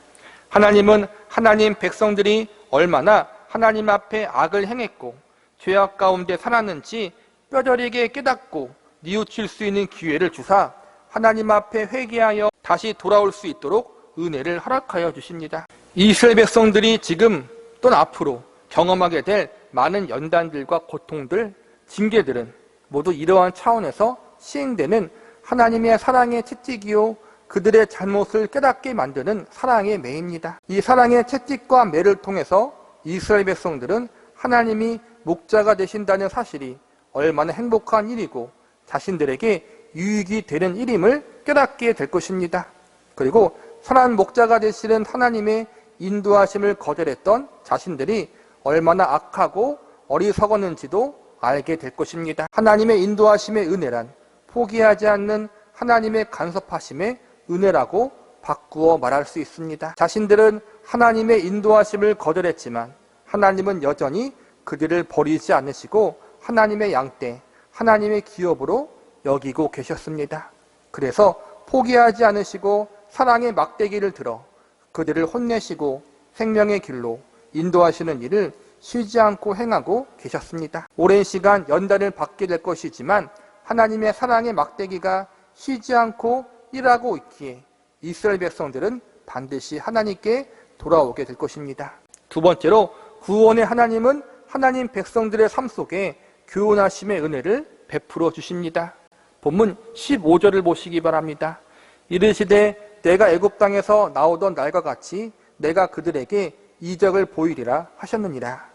하나님은 하나님 백성들이 얼마나 하나님 앞에 악을 행했고 죄악 가운데 살았는지 뼈저리게 깨닫고 뉘우칠 수 있는 기회를 주사 하나님 앞에 회개하여 다시 돌아올 수 있도록 은혜를 허락하여 주십니다. 이스라엘 백성들이 지금 또는 앞으로 경험하게 될 많은 연단들과 고통들, 징계들은 모두 이러한 차원에서 시행되는 하나님의 사랑의 채찍이요 그들의 잘못을 깨닫게 만드는 사랑의 매입니다. 이 사랑의 채찍과 매를 통해서 이스라엘 백성들은 하나님이 목자가 되신다는 사실이 얼마나 행복한 일이고 자신들에게 유익이 되는 일임을 깨닫게 될 것입니다. 그리고 선한 목자가 되시는 하나님의 인도하심을 거절했던 자신들이 얼마나 악하고 어리석었는지도 알게 될 것입니다. 하나님의 인도하심의 은혜란 포기하지 않는 하나님의 간섭하심의 은혜라고 바꾸어 말할 수 있습니다. 자신들은 하나님의 인도하심을 거절했지만 하나님은 여전히 그들을 버리지 않으시고 하나님의 양떼, 하나님의 기업으로 여기고 계셨습니다. 그래서 포기하지 않으시고 사랑의 막대기를 들어 그들을 혼내시고 생명의 길로 인도하시는 일을 쉬지 않고 행하고 계셨습니다. 오랜 시간 연단을 받게 될 것이지만 하나님의 사랑의 막대기가 쉬지 않고 일하고 있기에 이스라엘 백성들은 반드시 하나님께 돌아오게 될 것입니다. 두 번째로 구원의 하나님은 하나님 백성들의 삶 속에 교훈하심의 은혜를 베풀어 주십니다. 본문 15절을 보시기 바랍니다. 이르시되 내가 애굽 땅에서 나오던 날과 같이 내가 그들에게 이적을 보이리라 하셨느니라.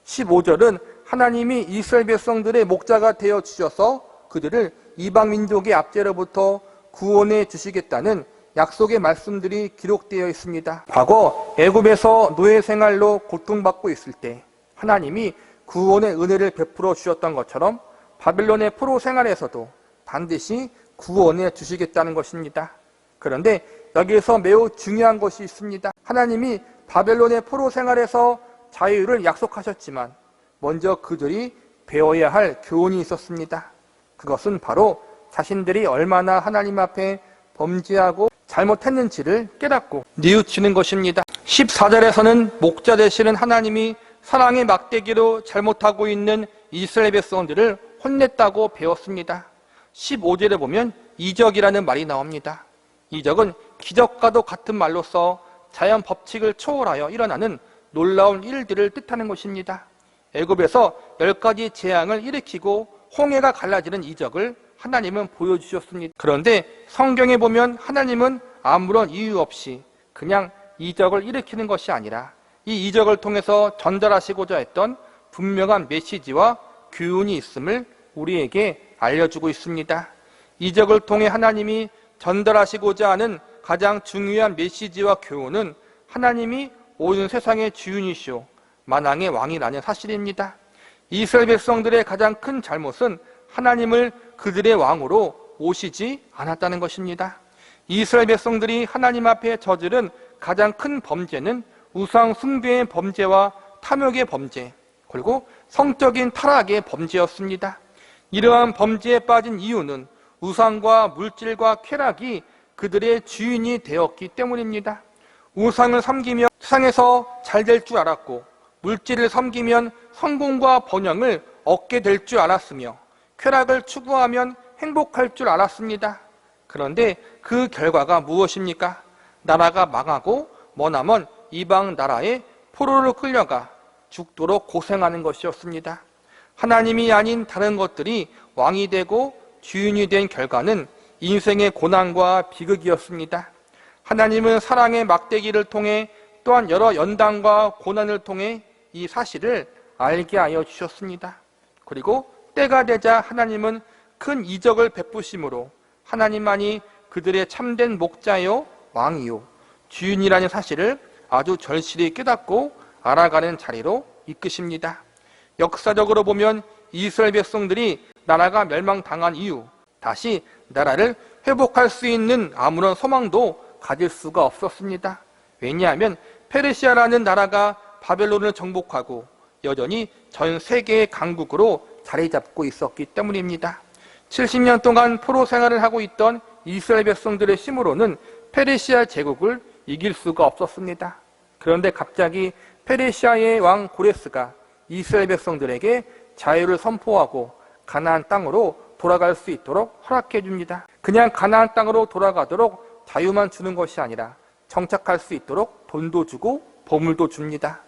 15절은 하나님이 이스라엘 백성들의 목자가 되어 주셔서 그들을 이방 민족의 압제로부터 구원해 주시겠다는 약속의 말씀들이 기록되어 있습니다. 과거 애굽에서 노예 생활로 고통받고 있을 때 하나님이 구원의 은혜를 베풀어 주셨던 것처럼 바벨론의 포로 생활에서도 반드시 구원해 주시겠다는 것입니다. 그런데 여기에서 매우 중요한 것이 있습니다. 하나님이 바벨론의 포로 생활에서 자유를 약속하셨지만 먼저 그들이 배워야 할 교훈이 있었습니다. 그것은 바로 자신들이 얼마나 하나님 앞에 범죄하고 잘못했는지를 깨닫고 뉘우치는 것입니다. 14절에서는 목자 되시는 하나님이 사랑의 막대기로 잘못하고 있는 이스라엘 백성들을 혼냈다고 배웠습니다. 15절에 보면 이적이라는 말이 나옵니다. 이적은 기적과도 같은 말로서 자연 법칙을 초월하여 일어나는 놀라운 일들을 뜻하는 것입니다. 애굽에서 10가지 재앙을 일으키고 홍해가 갈라지는 이적을 하나님은 보여주셨습니다. 그런데 성경에 보면 하나님은 아무런 이유 없이 그냥 이적을 일으키는 것이 아니라 이 이적을 통해서 전달하시고자 했던 분명한 메시지와 교훈이 있음을 우리에게 알려주고 있습니다. 이적을 통해 하나님이 전달하시고자 하는 가장 중요한 메시지와 교훈은 하나님이 온 세상의 주인이시오 만왕의 왕이라는 사실입니다. 이스라엘 백성들의 가장 큰 잘못은 하나님을 그들의 왕으로 모시지 않았다는 것입니다. 이스라엘 백성들이 하나님 앞에 저지른 가장 큰 범죄는 우상 숭배의 범죄와 탐욕의 범죄, 그리고 성적인 타락의 범죄였습니다. 이러한 범죄에 빠진 이유는 우상과 물질과 쾌락이 그들의 주인이 되었기 때문입니다. 우상을 섬기면 세상에서 잘 될 줄 알았고, 물질을 섬기면 성공과 번영을 얻게 될 줄 알았으며, 쾌락을 추구하면 행복할 줄 알았습니다. 그런데 그 결과가 무엇입니까? 나라가 망하고 머나먼 이방 나라에 포로로 끌려가 죽도록 고생하는 것이었습니다. 하나님이 아닌 다른 것들이 왕이 되고 주인이 된 결과는 인생의 고난과 비극이었습니다. 하나님은 사랑의 막대기를 통해 또한 여러 연단과 고난을 통해 이 사실을 알게 하여 주셨습니다. 그리고 때가 되자 하나님은 큰 이적을 베푸심으로 하나님만이 그들의 참된 목자요 왕이요 주인이라는 사실을 아주 절실히 깨닫고 알아가는 자리로 이끄십니다. 역사적으로 보면 이스라엘 백성들이 나라가 멸망당한 이후 다시 나라를 회복할 수 있는 아무런 소망도 가질 수가 없었습니다. 왜냐하면 페르시아라는 나라가 바벨론을 정복하고 여전히 전 세계의 강국으로 자리 잡고 있었기 때문입니다. 70년 동안 포로 생활을 하고 있던 이스라엘 백성들의 힘으로는 페르시아 제국을 이길 수가 없었습니다. 그런데 갑자기 페르시아의 왕 고레스가 이스라엘 백성들에게 자유를 선포하고 가나안 땅으로 돌아갈 수 있도록 허락해 줍니다. 그냥 가나안 땅으로 돌아가도록 자유만 주는 것이 아니라 정착할 수 있도록 돈도 주고 보물도 줍니다.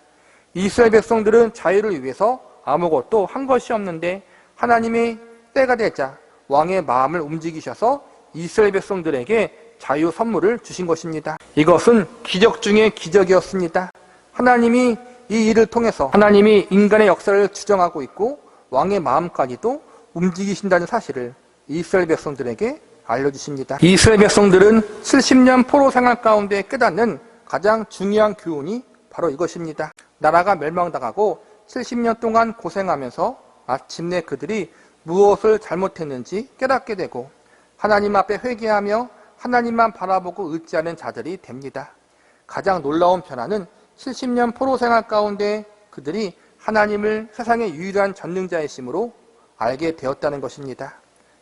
이스라엘 백성들은 자유를 위해서 아무것도 한 것이 없는데 하나님이 때가 되자 왕의 마음을 움직이셔서 이스라엘 백성들에게 자유 선물을 주신 것입니다. 이것은 기적 중의 기적이었습니다. 하나님이 이 일을 통해서 하나님이 인간의 역사를 주정하고 있고 왕의 마음까지도 움직이신다는 사실을 이스라엘 백성들에게 알려주십니다. 이스라엘 백성들은 70년 포로 생활 가운데 깨닫는 가장 중요한 교훈이 바로 이것입니다. 나라가 멸망당하고 70년 동안 고생하면서 마침내 그들이 무엇을 잘못했는지 깨닫게 되고 하나님 앞에 회개하며 하나님만 바라보고 의지하는 자들이 됩니다. 가장 놀라운 변화는 70년 포로 생활 가운데 그들이 하나님을 세상의 유일한 전능자이심으로 알게 되었다는 것입니다.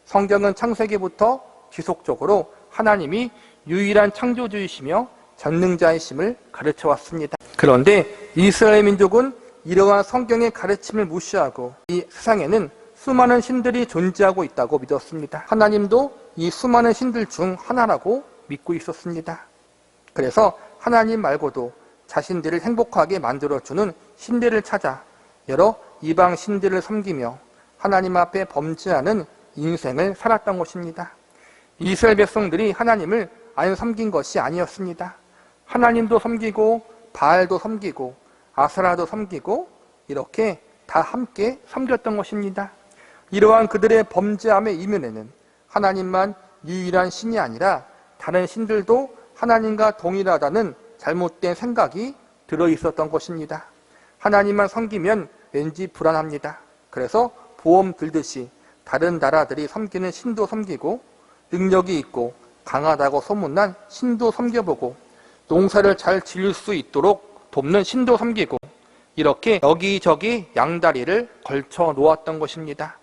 성경은 창세기부터 지속적으로 하나님이 유일한 창조주이시며 전능자이심을 가르쳐 왔습니다. 그런데 이스라엘 민족은 이러한 성경의 가르침을 무시하고 이 세상에는 수많은 신들이 존재하고 있다고 믿었습니다. 하나님도 이 수많은 신들 중 하나라고 믿고 있었습니다. 그래서 하나님 말고도 자신들을 행복하게 만들어주는 신들을 찾아 여러 이방 신들을 섬기며 하나님 앞에 범죄하는 인생을 살았던 것입니다. 이스라엘 백성들이 하나님을 안 섬긴 것이 아니었습니다. 하나님도 섬기고 바알도 섬기고 아세라도 섬기고 이렇게 다 함께 섬겼던 것입니다. 이러한 그들의 범죄함의 이면에는 하나님만 유일한 신이 아니라 다른 신들도 하나님과 동일하다는 잘못된 생각이 들어있었던 것입니다. 하나님만 섬기면 왠지 불안합니다. 그래서 보험 들듯이 다른 나라들이 섬기는 신도 섬기고 능력이 있고 강하다고 소문난 신도 섬겨보고 농사를 잘 지을 수 있도록 돕는 신도 섬기고 이렇게 여기저기 양다리를 걸쳐 놓았던 것입니다.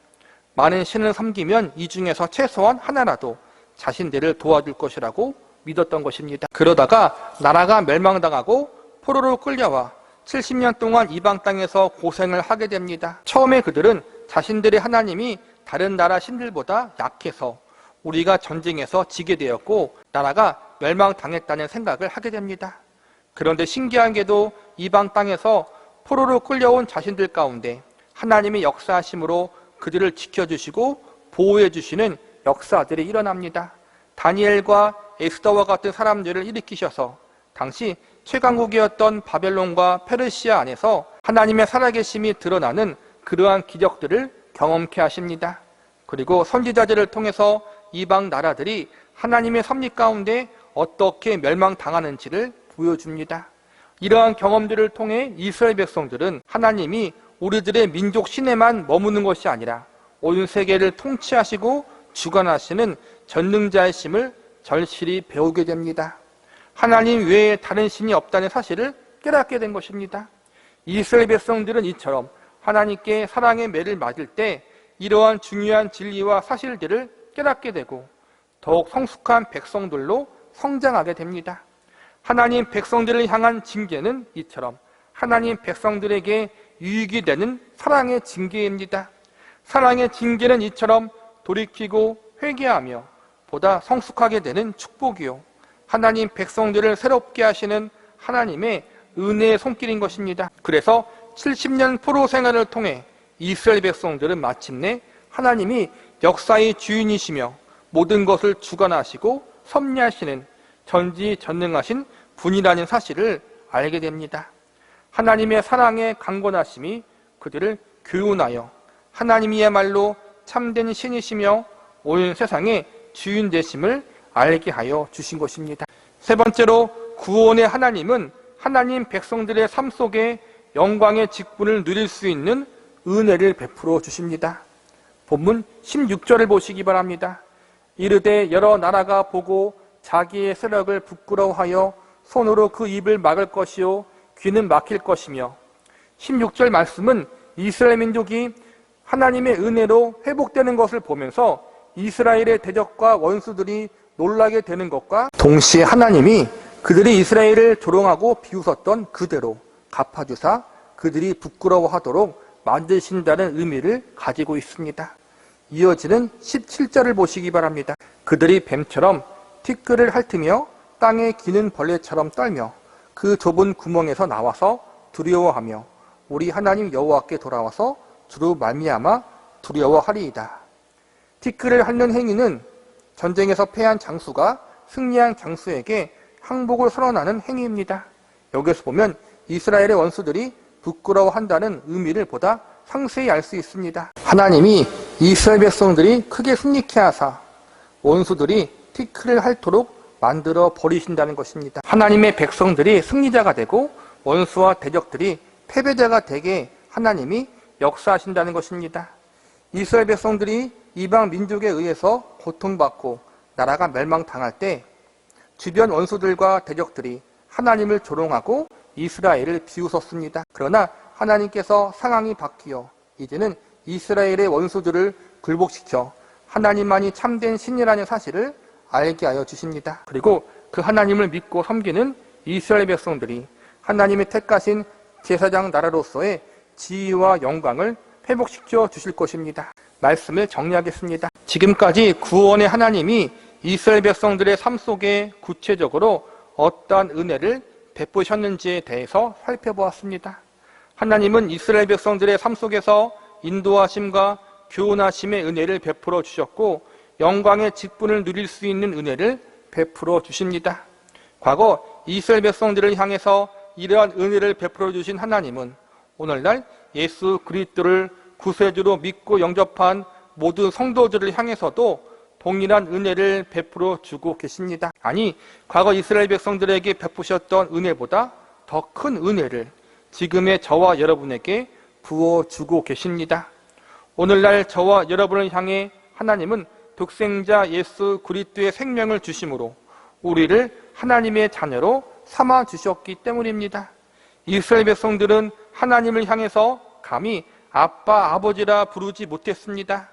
많은 신을 섬기면 이 중에서 최소한 하나라도 자신들을 도와줄 것이라고 믿었던 것입니다. 그러다가 나라가 멸망당하고 포로로 끌려와 70년 동안 이방 땅에서 고생을 하게 됩니다. 처음에 그들은 자신들의 하나님이 다른 나라 신들보다 약해서 우리가 전쟁에서 지게 되었고 나라가 멸망당했다는 생각을 하게 됩니다. 그런데 신기한 게도 이방 땅에서 포로로 끌려온 자신들 가운데 하나님의 역사하심으로 그들을 지켜주시고 보호해주시는 역사들이 일어납니다. 다니엘과 에스더와 같은 사람들을 일으키셔서 당시 최강국이었던 바벨론과 페르시아 안에서 하나님의 살아계심이 드러나는 그러한 기적들을 경험케 하십니다. 그리고 선지자들을 통해서 이방 나라들이 하나님의 섭리 가운데 어떻게 멸망당하는지를 보여줍니다. 이러한 경험들을 통해 이스라엘 백성들은 하나님이 우리들의 민족 시내만 머무는 것이 아니라 온 세계를 통치하시고 주관하시는 전능자이심을 절실히 배우게 됩니다. 하나님 외에 다른 신이 없다는 사실을 깨닫게 된 것입니다. 이스라엘 백성들은 이처럼 하나님께 사랑의 매를 맞을 때 이러한 중요한 진리와 사실들을 깨닫게 되고 더욱 성숙한 백성들로 성장하게 됩니다. 하나님 백성들을 향한 징계는 이처럼 하나님 백성들에게 유익이 되는 사랑의 징계입니다. 사랑의 징계는 이처럼 돌이키고 회개하며 보다 성숙하게 되는 축복이요, 하나님 백성들을 새롭게 하시는 하나님의 은혜의 손길인 것입니다. 그래서 70년 포로 생활을 통해 이스라엘 백성들은 마침내 하나님이 역사의 주인이시며 모든 것을 주관하시고 섭리하시는 전지전능하신 분이라는 사실을 알게 됩니다. 하나님의 사랑의 강권하심이 그들을 교훈하여 하나님이야말로 참된 신이시며 온 세상의 주인 되심을 알게 하여 주신 것입니다. 세 번째로, 구원의 하나님은 하나님 백성들의 삶 속에 영광의 직분을 누릴 수 있는 은혜를 베풀어 주십니다. 본문 16절을 보시기 바랍니다. 이르되 여러 나라가 보고 자기의 세력을 부끄러워하여 손으로 그 입을 막을 것이요 귀는 막힐 것이며. 16절 말씀은 이스라엘 민족이 하나님의 은혜로 회복되는 것을 보면서 이스라엘의 대적과 원수들이 놀라게 되는 것과 동시에 하나님이 그들이 이스라엘을 조롱하고 비웃었던 그대로 갚아주사 그들이 부끄러워하도록 만드신다는 의미를 가지고 있습니다. 이어지는 17절을 보시기 바랍니다. 그들이 뱀처럼 티끌을 핥으며 땅에 기는 벌레처럼 떨며 그 좁은 구멍에서 나와서 두려워하며 우리 하나님 여호와께 돌아와서 주로 말미암아 두려워하리이다. 티끌을 핥는 행위는 전쟁에서 패한 장수가 승리한 장수에게 항복을 선언하는 행위입니다. 여기서 보면 이스라엘의 원수들이 부끄러워한다는 의미를 보다 상세히 알 수 있습니다. 하나님이 이스라엘 백성들이 크게 승리케 하사 원수들이 티끌을 핥도록 만들어 버리신다는 것입니다. 하나님의 백성들이 승리자가 되고 원수와 대적들이 패배자가 되게 하나님이 역사하신다는 것입니다. 이스라엘 백성들이 이방 민족에 의해서 고통받고 나라가 멸망당할 때 주변 원수들과 대적들이 하나님을 조롱하고 이스라엘을 비웃었습니다. 그러나 하나님께서 상황이 바뀌어 이제는 이스라엘의 원수들을 굴복시켜 하나님만이 참된 신이라는 사실을 알게 하여 주십니다. 그리고 그 하나님을 믿고 섬기는 이스라엘 백성들이 하나님의 택하신 제사장 나라로서의 지위와 영광을 회복시켜 주실 것입니다. 말씀을 정리하겠습니다. 지금까지 구원의 하나님이 이스라엘 백성들의 삶 속에 구체적으로 어떠한 은혜를 베푸셨는지에 대해서 살펴보았습니다. 하나님은 이스라엘 백성들의 삶 속에서 인도하심과 교훈하심의 은혜를 베풀어 주셨고 영광의 직분을 누릴 수 있는 은혜를 베풀어 주십니다. 과거 이스라엘 백성들을 향해서 이러한 은혜를 베풀어 주신 하나님은 오늘날 예수 그리스도를 구세주로 믿고 영접한 모든 성도들을 향해서도 동일한 은혜를 베풀어 주고 계십니다. 아니, 과거 이스라엘 백성들에게 베푸셨던 은혜보다 더 큰 은혜를 지금의 저와 여러분에게 부어주고 계십니다. 오늘날 저와 여러분을 향해 하나님은 독생자 예수 그리스도의 생명을 주심으로 우리를 하나님의 자녀로 삼아 주셨기 때문입니다. 이스라엘 백성들은 하나님을 향해서 감히 아빠, 아버지라 부르지 못했습니다.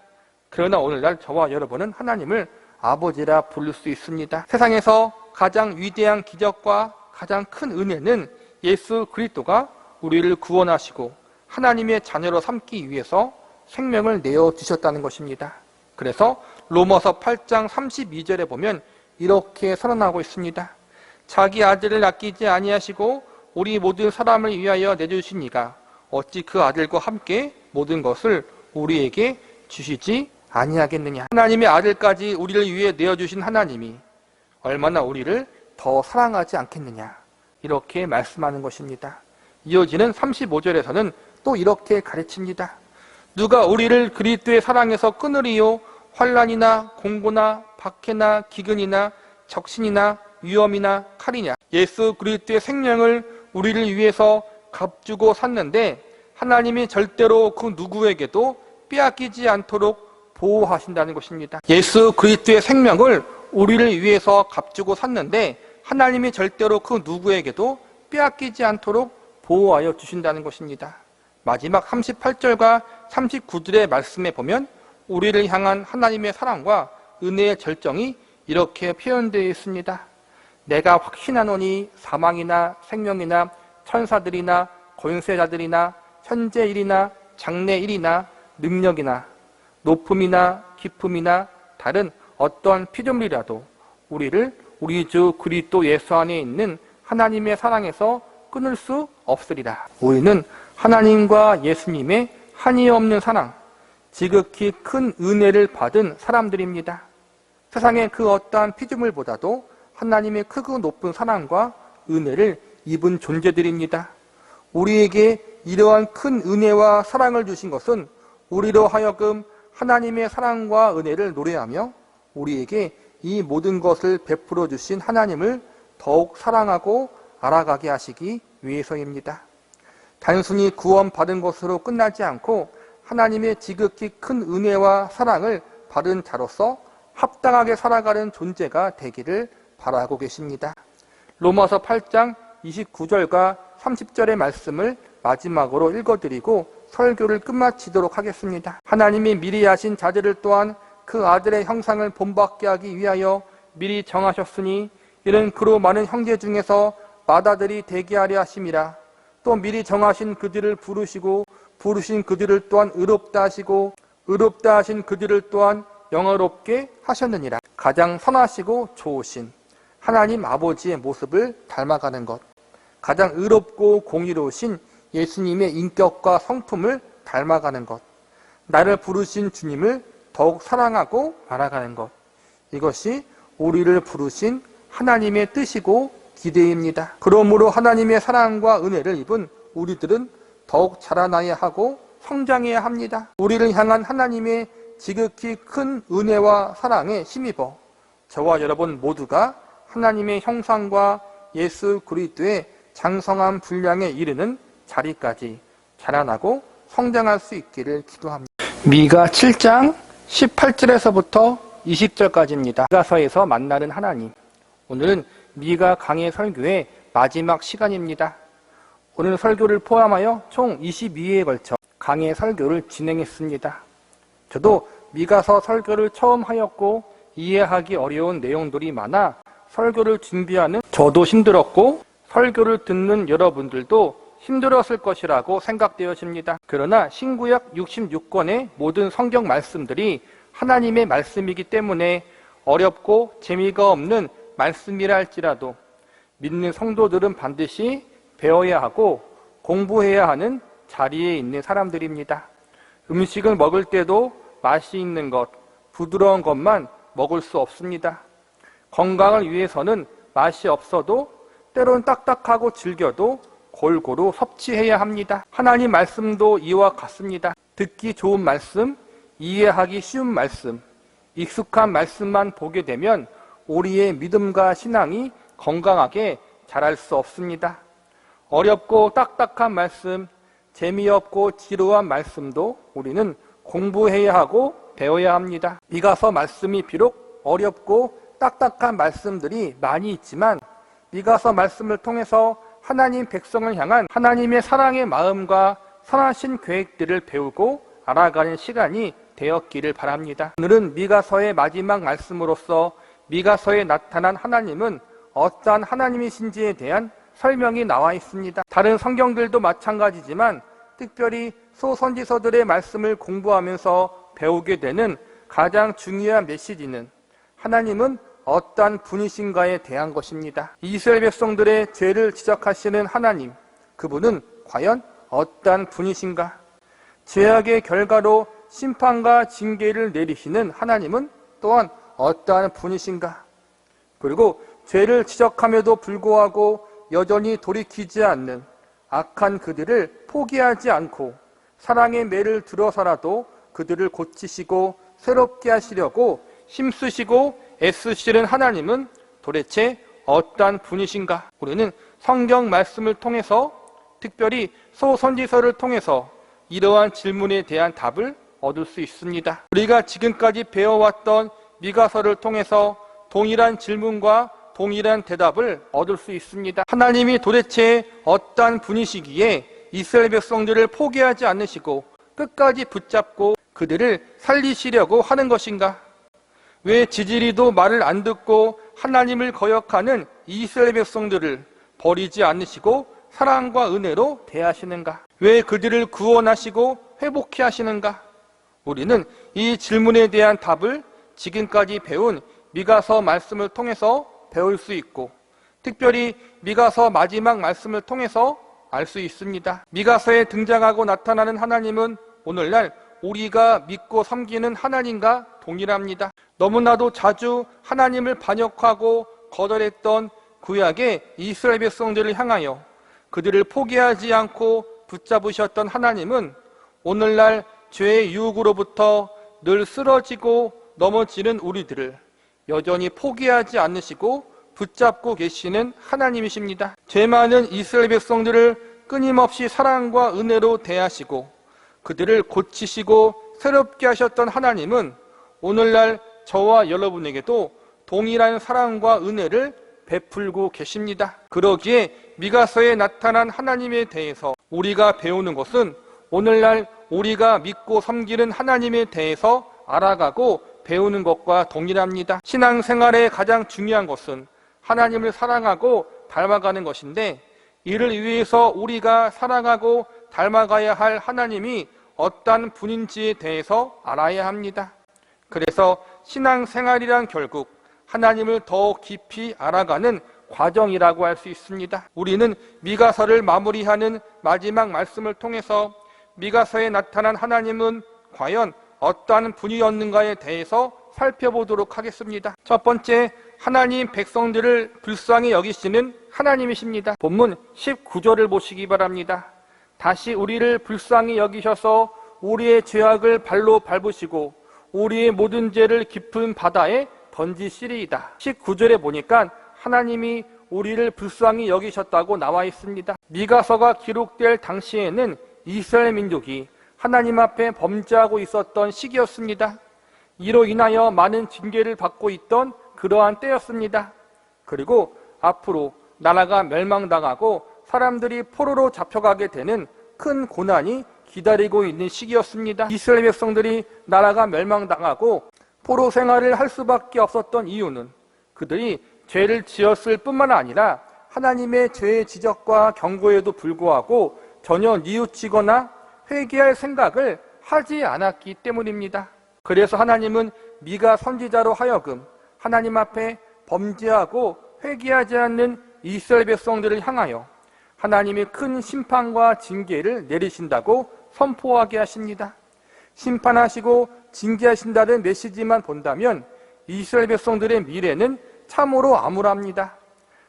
그러나 오늘날 저와 여러분은 하나님을 아버지라 부를 수 있습니다. 세상에서 가장 위대한 기적과 가장 큰 은혜는 예수 그리스도가 우리를 구원하시고 하나님의 자녀로 삼기 위해서 생명을 내어주셨다는 것입니다. 그래서 로마서 8장 32절에 보면 이렇게 선언하고 있습니다. 자기 아들을 아끼지 아니하시고 우리 모든 사람을 위하여 내주신 이가 어찌 그 아들과 함께 모든 것을 우리에게 주시지 아니하겠느냐. 하나님의 아들까지 우리를 위해 내어주신 하나님이 얼마나 우리를 더 사랑하지 않겠느냐, 이렇게 말씀하는 것입니다. 이어지는 35절에서는 또 이렇게 가르칩니다. 누가 우리를 그리스도의 사랑에서 끊으리요 환난이나 공고나 박해나 기근이나 적신이나 위험이나 칼이냐. 예수 그리스도의 생명을 우리를 위해서 값주고 샀는데 하나님이 절대로 그 누구에게도 빼앗기지 않도록 보호하신다는 것입니다. 예수 그리스도의 생명을 우리를 위해서 값주고 샀는데 하나님이 절대로 그 누구에게도 빼앗기지 않도록 보호하여 주신다는 것입니다. 마지막 38절과 39절의 말씀에 보면 우리를 향한 하나님의 사랑과 은혜의 절정이 이렇게 표현되어 있습니다. 내가 확신하노니 사망이나 생명이나 천사들이나 권세자들이나 현재 일이나 장래 일이나 능력이나 높음이나 깊음이나 다른 어떠한 피조물이라도 우리를 우리 주 그리스도 예수 안에 있는 하나님의 사랑에서 끊을 수 없으리라. 우리는 하나님과 예수님의 한이 없는 사랑, 지극히 큰 은혜를 받은 사람들입니다. 세상의 그 어떠한 피조물보다도 하나님의 크고 높은 사랑과 은혜를 입은 존재들입니다. 우리에게 이러한 큰 은혜와 사랑을 주신 것은 우리로 하여금 하나님의 사랑과 은혜를 노래하며 우리에게 이 모든 것을 베풀어 주신 하나님을 더욱 사랑하고 알아가게 하시기 위해서입니다. 단순히 구원받은 것으로 끝나지 않고 하나님의 지극히 큰 은혜와 사랑을 받은 자로서 합당하게 살아가는 존재가 되기를 바라고 계십니다. 로마서 8장 29절과 30절의 말씀을 마지막으로 읽어드리고 설교를 끝마치도록 하겠습니다. 하나님이 미리 하신 자들을 또한 그 아들의 형상을 본받게 하기 위하여 미리 정하셨으니 이는 그로 많은 형제 중에서 맏아들이 되게 하려 하심이라. 또 미리 정하신 그들을 부르시고 부르신 그들을 또한 의롭다 하시고 의롭다 하신 그들을 또한 영화롭게 하셨느니라. 가장 선하시고 좋으신 하나님 아버지의 모습을 닮아가는 것, 가장 의롭고 공의로우신 예수님의 인격과 성품을 닮아가는 것, 나를 부르신 주님을 더욱 사랑하고 알아가는 것, 이것이 우리를 부르신 하나님의 뜻이고 기대입니다. 그러므로 하나님의 사랑과 은혜를 입은 우리들은 더욱 자라나야 하고 성장해야 합니다. 우리를 향한 하나님의 지극히 큰 은혜와 사랑에 힘입어 저와 여러분 모두가 하나님의 형상과 예수 그리스도의 장성한 분량에 이르는 자리까지 자라나고 성장할 수 있기를 기도합니다. 미가 7장 18절에서부터 20절까지입니다. 미가서에서 만나는 하나님. 오늘은 미가 강해 설교의 마지막 시간입니다. 오늘 설교를 포함하여 총 22회에 걸쳐 강해 설교를 진행했습니다. 저도 미가서 설교를 처음 하였고 이해하기 어려운 내용들이 많아 설교를 준비하는 저도 힘들었고 설교를 듣는 여러분들도 힘들었을 것이라고 생각되어집니다. 그러나 신구약 66권의 모든 성경 말씀들이 하나님의 말씀이기 때문에 어렵고 재미가 없는 말씀이라 할지라도 믿는 성도들은 반드시 배워야 하고 공부해야 하는 자리에 있는 사람들입니다. 음식을 먹을 때도 맛이 있는 것, 부드러운 것만 먹을 수 없습니다. 건강을 위해서는 맛이 없어도 때론 딱딱하고 질겨도 골고루 섭취해야 합니다. 하나님 말씀도 이와 같습니다. 듣기 좋은 말씀, 이해하기 쉬운 말씀, 익숙한 말씀만 보게 되면 우리의 믿음과 신앙이 건강하게 자랄 수 없습니다. 어렵고 딱딱한 말씀, 재미없고 지루한 말씀도 우리는 공부해야 하고 배워야 합니다. 미가서 말씀이 비록 어렵고 딱딱한 말씀들이 많이 있지만 미가서 말씀을 통해서 하나님 백성을 향한 하나님의 사랑의 마음과 선하신 계획들을 배우고 알아가는 시간이 되었기를 바랍니다. 오늘은 미가서의 마지막 말씀으로서 미가서에 나타난 하나님은 어떠한 하나님이신지에 대한 설명이 나와 있습니다. 다른 성경들도 마찬가지지만 특별히 소선지서들의 말씀을 공부하면서 배우게 되는 가장 중요한 메시지는 하나님은 어떠한 분이신가에 대한 것입니다. 이스라엘 백성들의 죄를 지적하시는 하나님, 그분은 과연 어떠한 분이신가? 죄악의 결과로 심판과 징계를 내리시는 하나님은 또한 어떠한 분이신가? 그리고 죄를 지적함에도 불구하고 여전히 돌이키지 않는 악한 그들을 포기하지 않고 사랑의 매를 들어서라도 그들을 고치시고 새롭게 하시려고 힘쓰시고 애쓰시는 하나님은 도대체 어떠한 분이신가? 우리는 성경 말씀을 통해서, 특별히 소선지서를 통해서 이러한 질문에 대한 답을 얻을 수 있습니다. 우리가 지금까지 배워왔던 미가서를 통해서 동일한 질문과 동일한 대답을 얻을 수 있습니다. 하나님이 도대체 어떠한 분이시기에 이스라엘 백성들을 포기하지 않으시고 끝까지 붙잡고 그들을 살리시려고 하는 것인가? 왜 지지리도 말을 안 듣고 하나님을 거역하는 이스라엘 백성들을 버리지 않으시고 사랑과 은혜로 대하시는가? 왜 그들을 구원하시고 회복케 하시는가? 우리는 이 질문에 대한 답을 지금까지 배운 미가서 말씀을 통해서 배울 수 있고, 특별히 미가서 마지막 말씀을 통해서 알 수 있습니다. 미가서에 등장하고 나타나는 하나님은 오늘날 우리가 믿고 섬기는 하나님과 동일합니다. 너무나도 자주 하나님을 반역하고 거절했던 구약의 이스라엘 백성들을 향하여 그들을 포기하지 않고 붙잡으셨던 하나님은 오늘날 죄의 유혹으로부터 늘 쓰러지고 넘어지는 우리들을 여전히 포기하지 않으시고 붙잡고 계시는 하나님이십니다. 죄 많은 이스라엘 백성들을 끊임없이 사랑과 은혜로 대하시고 그들을 고치시고 새롭게 하셨던 하나님은 오늘날 저와 여러분에게도 동일한 사랑과 은혜를 베풀고 계십니다. 그러기에 미가서에 나타난 하나님에 대해서 우리가 배우는 것은 오늘날 우리가 믿고 섬기는 하나님에 대해서 알아가고 배우는 것과 동일합니다. 신앙생활의 가장 중요한 것은 하나님을 사랑하고 닮아가는 것인데, 이를 위해서 우리가 사랑하고 닮아가야 할 하나님이 어떤 분인지에 대해서 알아야 합니다. 그래서 신앙생활이란 결국 하나님을 더 깊이 알아가는 과정이라고 할 수 있습니다. 우리는 미가서를 마무리하는 마지막 말씀을 통해서 미가서에 나타난 하나님은 과연 어떠한 분이었는가에 대해서 살펴보도록 하겠습니다. 첫 번째, 하나님 백성들을 불쌍히 여기시는 하나님이십니다. 본문 19절을 보시기 바랍니다. 다시 우리를 불쌍히 여기셔서 우리의 죄악을 발로 밟으시고 우리의 모든 죄를 깊은 바다에 던지시리이다. 19절에 보니까 하나님이 우리를 불쌍히 여기셨다고 나와 있습니다. 미가서가 기록될 당시에는 이스라엘 민족이 하나님 앞에 범죄하고 있었던 시기였습니다. 이로 인하여 많은 징계를 받고 있던 그러한 때였습니다. 그리고 앞으로 나라가 멸망당하고 사람들이 포로로 잡혀가게 되는 큰 고난이 기다리고 있는 시기였습니다. 이스라엘 백성들이 나라가 멸망당하고 포로 생활을 할 수밖에 없었던 이유는 그들이 죄를 지었을 뿐만 아니라 하나님의 죄의 지적과 경고에도 불구하고 전혀 뉘우치거나 회개할 생각을 하지 않았기 때문입니다. 그래서 하나님은 미가 선지자로 하여금 하나님 앞에 범죄하고 회개하지 않는 이스라엘 백성들을 향하여 하나님이 큰 심판과 징계를 내리신다고 선포하게 하십니다. 심판하시고 징계하신다는 메시지만 본다면 이스라엘 백성들의 미래는 참으로 암울합니다.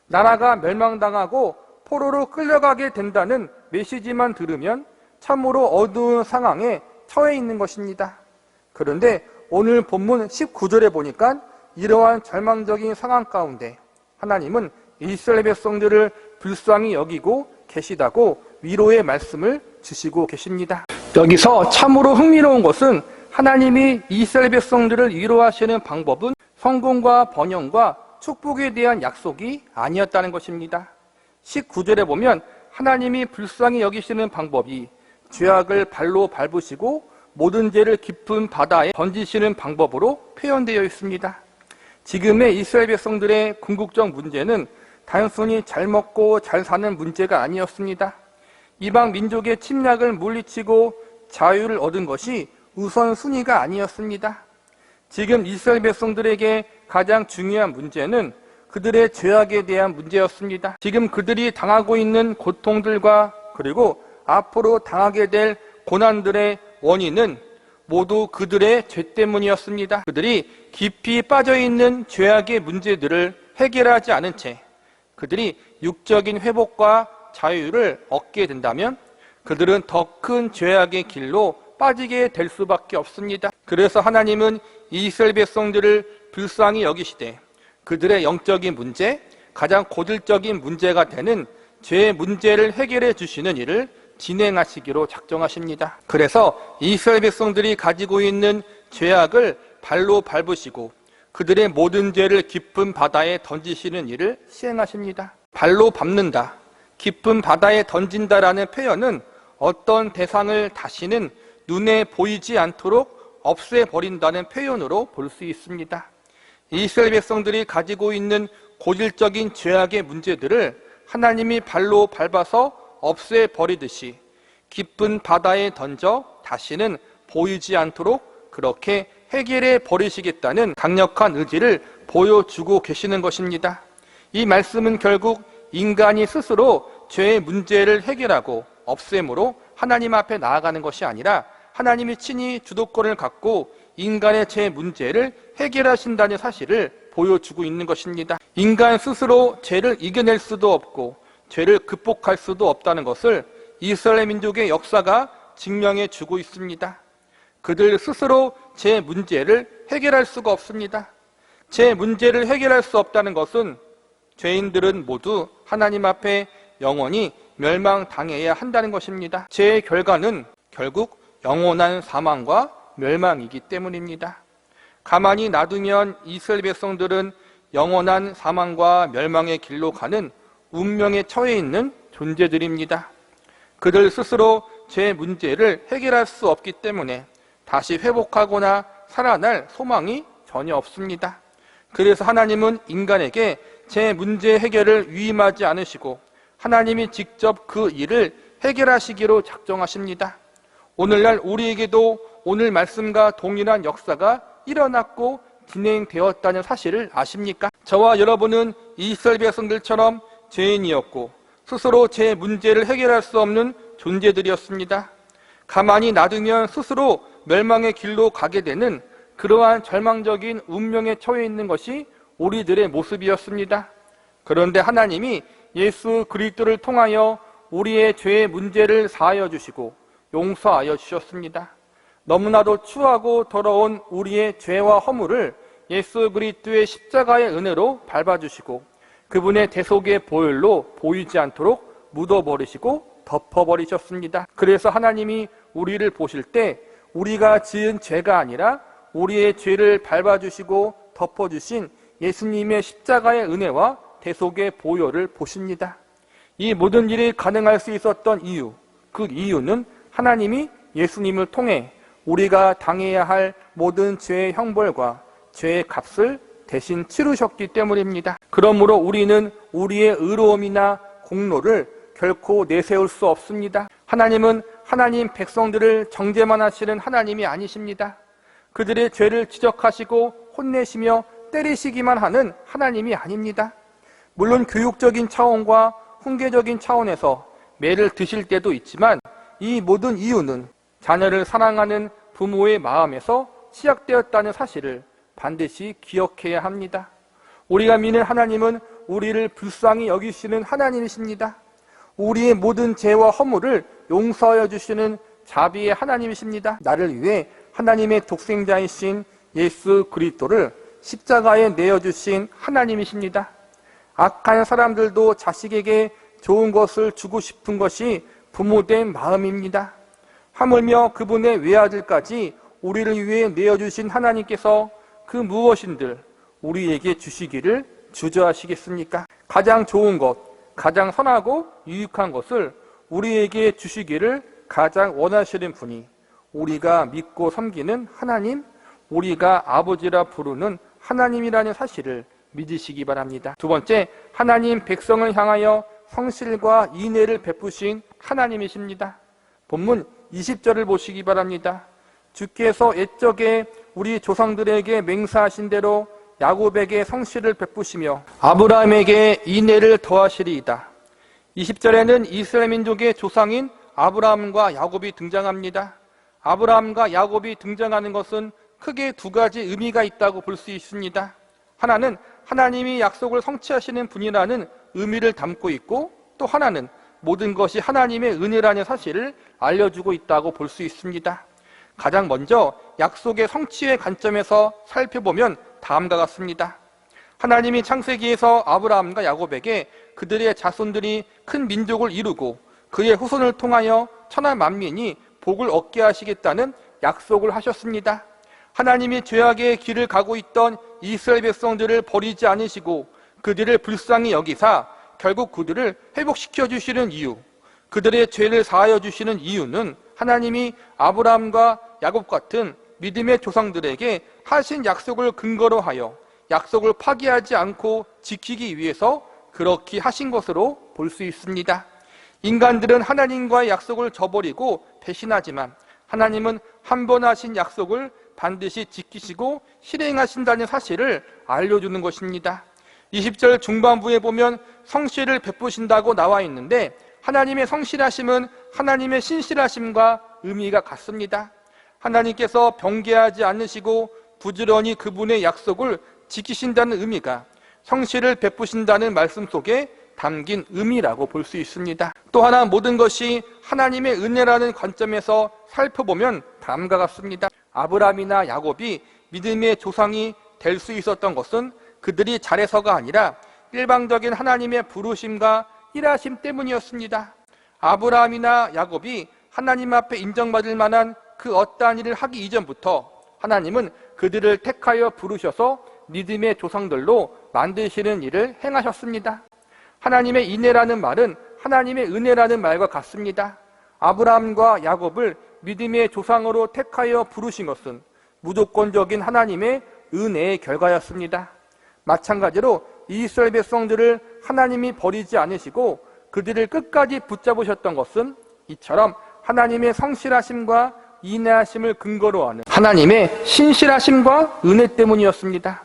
나라가 멸망당하고 포로로 끌려가게 된다는 메시지만 들으면 참으로 어두운 상황에 처해 있는 것입니다. 그런데 오늘 본문 19절에 보니까 이러한 절망적인 상황 가운데 하나님은 이스라엘 백성들을 불쌍히 여기고 계시다고 위로의 말씀을 주시고 계십니다. 여기서 참으로 흥미로운 것은 하나님이 이스라엘 백성들을 위로하시는 방법은 성공과 번영과 축복에 대한 약속이 아니었다는 것입니다. 19절에 보면 하나님이 불쌍히 여기시는 방법이 죄악을 발로 밟으시고 모든 죄를 깊은 바다에 던지시는 방법으로 표현되어 있습니다. 지금의 이스라엘 백성들의 궁극적 문제는 단순히 잘 먹고 잘 사는 문제가 아니었습니다. 이방 민족의 침략을 물리치고 자유를 얻은 것이 우선순위가 아니었습니다. 지금 이스라엘 백성들에게 가장 중요한 문제는 그들의 죄악에 대한 문제였습니다. 지금 그들이 당하고 있는 고통들과 그리고 앞으로 당하게 될 고난들의 원인은 모두 그들의 죄 때문이었습니다. 그들이 깊이 빠져있는 죄악의 문제들을 해결하지 않은 채 그들이 육적인 회복과 자유를 얻게 된다면 그들은 더 큰 죄악의 길로 빠지게 될 수밖에 없습니다. 그래서 하나님은 이스라엘 백성들을 불쌍히 여기시되 그들의 영적인 문제, 가장 고질적인 문제가 되는 죄의 문제를 해결해 주시는 일을 진행하시기로 작정하십니다. 그래서 이스라엘 백성들이 가지고 있는 죄악을 발로 밟으시고 그들의 모든 죄를 깊은 바다에 던지시는 일을 시행하십니다. 발로 밟는다, 깊은 바다에 던진다라는 표현은 어떤 대상을 다시는 눈에 보이지 않도록 없애버린다는 표현으로 볼 수 있습니다. 이스라엘 백성들이 가지고 있는 고질적인 죄악의 문제들을 하나님이 발로 밟아서 없애버리듯이 깊은 바다에 던져 다시는 보이지 않도록 그렇게 해결해 버리시겠다는 강력한 의지를 보여주고 계시는 것입니다. 이 말씀은 결국 인간이 스스로 죄의 문제를 해결하고 없앰으로 하나님 앞에 나아가는 것이 아니라 하나님이 친히 주도권을 갖고 인간의 죄 문제를 해결하신다는 사실을 보여주고 있는 것입니다. 인간 스스로 죄를 이겨낼 수도 없고 죄를 극복할 수도 없다는 것을 이스라엘 민족의 역사가 증명해 주고 있습니다. 그들 스스로 죄 문제를 해결할 수가 없습니다. 죄 문제를 해결할 수 없다는 것은 죄인들은 모두 하나님 앞에 영원히 멸망당해야 한다는 것입니다. 죄의 결과는 결국 영원한 사망과 멸망이기 때문입니다. 가만히 놔두면 이스라엘 백성들은 영원한 사망과 멸망의 길로 가는 운명에 처해 있는 존재들입니다. 그들 스스로 죄 문제를 해결할 수 없기 때문에 다시 회복하거나 살아날 소망이 전혀 없습니다. 그래서 하나님은 인간에게 죄 문제 해결을 위임하지 않으시고 하나님이 직접 그 일을 해결하시기로 작정하십니다. 오늘날 우리에게도 오늘 말씀과 동일한 역사가 일어났고 진행되었다는 사실을 아십니까? 저와 여러분은 이스라엘 백성들처럼 죄인이었고 스스로 제 문제를 해결할 수 없는 존재들이었습니다. 가만히 놔두면 스스로 멸망의 길로 가게 되는 그러한 절망적인 운명에 처해 있는 것이 우리들의 모습이었습니다. 그런데 하나님이 예수 그리스도를 통하여 우리의 죄의 문제를 사하여 주시고 용서하여 주셨습니다. 너무나도 추하고 더러운 우리의 죄와 허물을 예수 그리스도의 십자가의 은혜로 밟아주시고 그분의 대속의 보혈로 보이지 않도록 묻어버리시고 덮어버리셨습니다. 그래서 하나님이 우리를 보실 때 우리가 지은 죄가 아니라 우리의 죄를 밟아주시고 덮어주신 예수님의 십자가의 은혜와 대속의 보혈을 보십니다. 이 모든 일이 가능할 수 있었던 이유, 그 이유는 하나님이 예수님을 통해 우리가 당해야 할 모든 죄의 형벌과 죄의 값을 대신 치르셨기 때문입니다. 그러므로 우리는 우리의 의로움이나 공로를 결코 내세울 수 없습니다. 하나님은 하나님 백성들을 정죄만 하시는 하나님이 아니십니다. 그들의 죄를 지적하시고 혼내시며 때리시기만 하는 하나님이 아닙니다. 물론 교육적인 차원과 훈계적인 차원에서 매를 드실 때도 있지만 이 모든 이유는 자녀를 사랑하는 부모의 마음에서 시작되었다는 사실을 반드시 기억해야 합니다. 우리가 믿는 하나님은 우리를 불쌍히 여기시는 하나님이십니다. 우리의 모든 죄와 허물을 용서하여 주시는 자비의 하나님이십니다. 나를 위해 하나님의 독생자이신 예수 그리스도를 십자가에 내어주신 하나님이십니다. 악한 사람들도 자식에게 좋은 것을 주고 싶은 것이 부모된 마음입니다. 하물며 그분의 외아들까지 우리를 위해 내어주신 하나님께서 그 무엇인들 우리에게 주시기를 주저하시겠습니까? 가장 좋은 것, 가장 선하고 유익한 것을 우리에게 주시기를 가장 원하시는 분이 우리가 믿고 섬기는 하나님, 우리가 아버지라 부르는 하나님이라는 사실을 믿으시기 바랍니다. 두 번째, 하나님 백성을 향하여 성실과 인애를 베푸신 하나님이십니다. 본문 20절을 보시기 바랍니다. 주께서 옛적에 우리 조상들에게 맹세하신 대로 야곱에게 성실을 베푸시며 아브라함에게 인애를 더하시리이다. 20절에는 이스라엘 민족의 조상인 아브라함과 야곱이 등장합니다. 아브라함과 야곱이 등장하는 것은 크게 두 가지 의미가 있다고 볼 수 있습니다. 하나는 하나님이 약속을 성취하시는 분이라는 의미를 담고 있고, 또 하나는 모든 것이 하나님의 은혜라는 사실을 알려주고 있다고 볼 수 있습니다. 가장 먼저 약속의 성취의 관점에서 살펴보면 다음과 같습니다. 하나님이 창세기에서 아브라함과 야곱에게 그들의 자손들이 큰 민족을 이루고 그의 후손을 통하여 천하 만민이 복을 얻게 하시겠다는 약속을 하셨습니다. 하나님이 죄악의 길을 가고 있던 이스라엘 백성들을 버리지 않으시고 그들을 불쌍히 여기사 결국 그들을 회복시켜 주시는 이유, 그들의 죄를 사하여 주시는 이유는 하나님이 아브라함과 야곱 같은 믿음의 조상들에게 하신 약속을 근거로 하여 약속을 파기하지 않고 지키기 위해서 그렇게 하신 것으로 볼 수 있습니다. 인간들은 하나님과의 약속을 저버리고 배신하지만 하나님은 한 번 하신 약속을 반드시 지키시고 실행하신다는 사실을 알려주는 것입니다. 20절 중반부에 보면 성실을 베푸신다고 나와 있는데 하나님의 성실하심은 하나님의 신실하심과 의미가 같습니다. 하나님께서 변개하지 않으시고 부지런히 그분의 약속을 지키신다는 의미가 성실을 베푸신다는 말씀 속에 담긴 의미라고 볼 수 있습니다. 또 하나 모든 것이 하나님의 은혜라는 관점에서 살펴보면 다음과 같습니다. 아브라함이나 야곱이 믿음의 조상이 될 수 있었던 것은 그들이 잘해서가 아니라 일방적인 하나님의 부르심과 일하심 때문이었습니다. 아브라함이나 야곱이 하나님 앞에 인정받을 만한 그 어떠한 일을 하기 이전부터 하나님은 그들을 택하여 부르셔서 믿음의 조상들로 만드시는 일을 행하셨습니다. 하나님의 인애라는 말은 하나님의 은혜라는 말과 같습니다. 아브라함과 야곱을 믿음의 조상으로 택하여 부르신 것은 무조건적인 하나님의 은혜의 결과였습니다. 마찬가지로 이스라엘 백성들을 하나님이 버리지 않으시고 그들을 끝까지 붙잡으셨던 것은 이처럼 하나님의 성실하심과 인내하심을 근거로 하는 하나님의 신실하심과 은혜 때문이었습니다.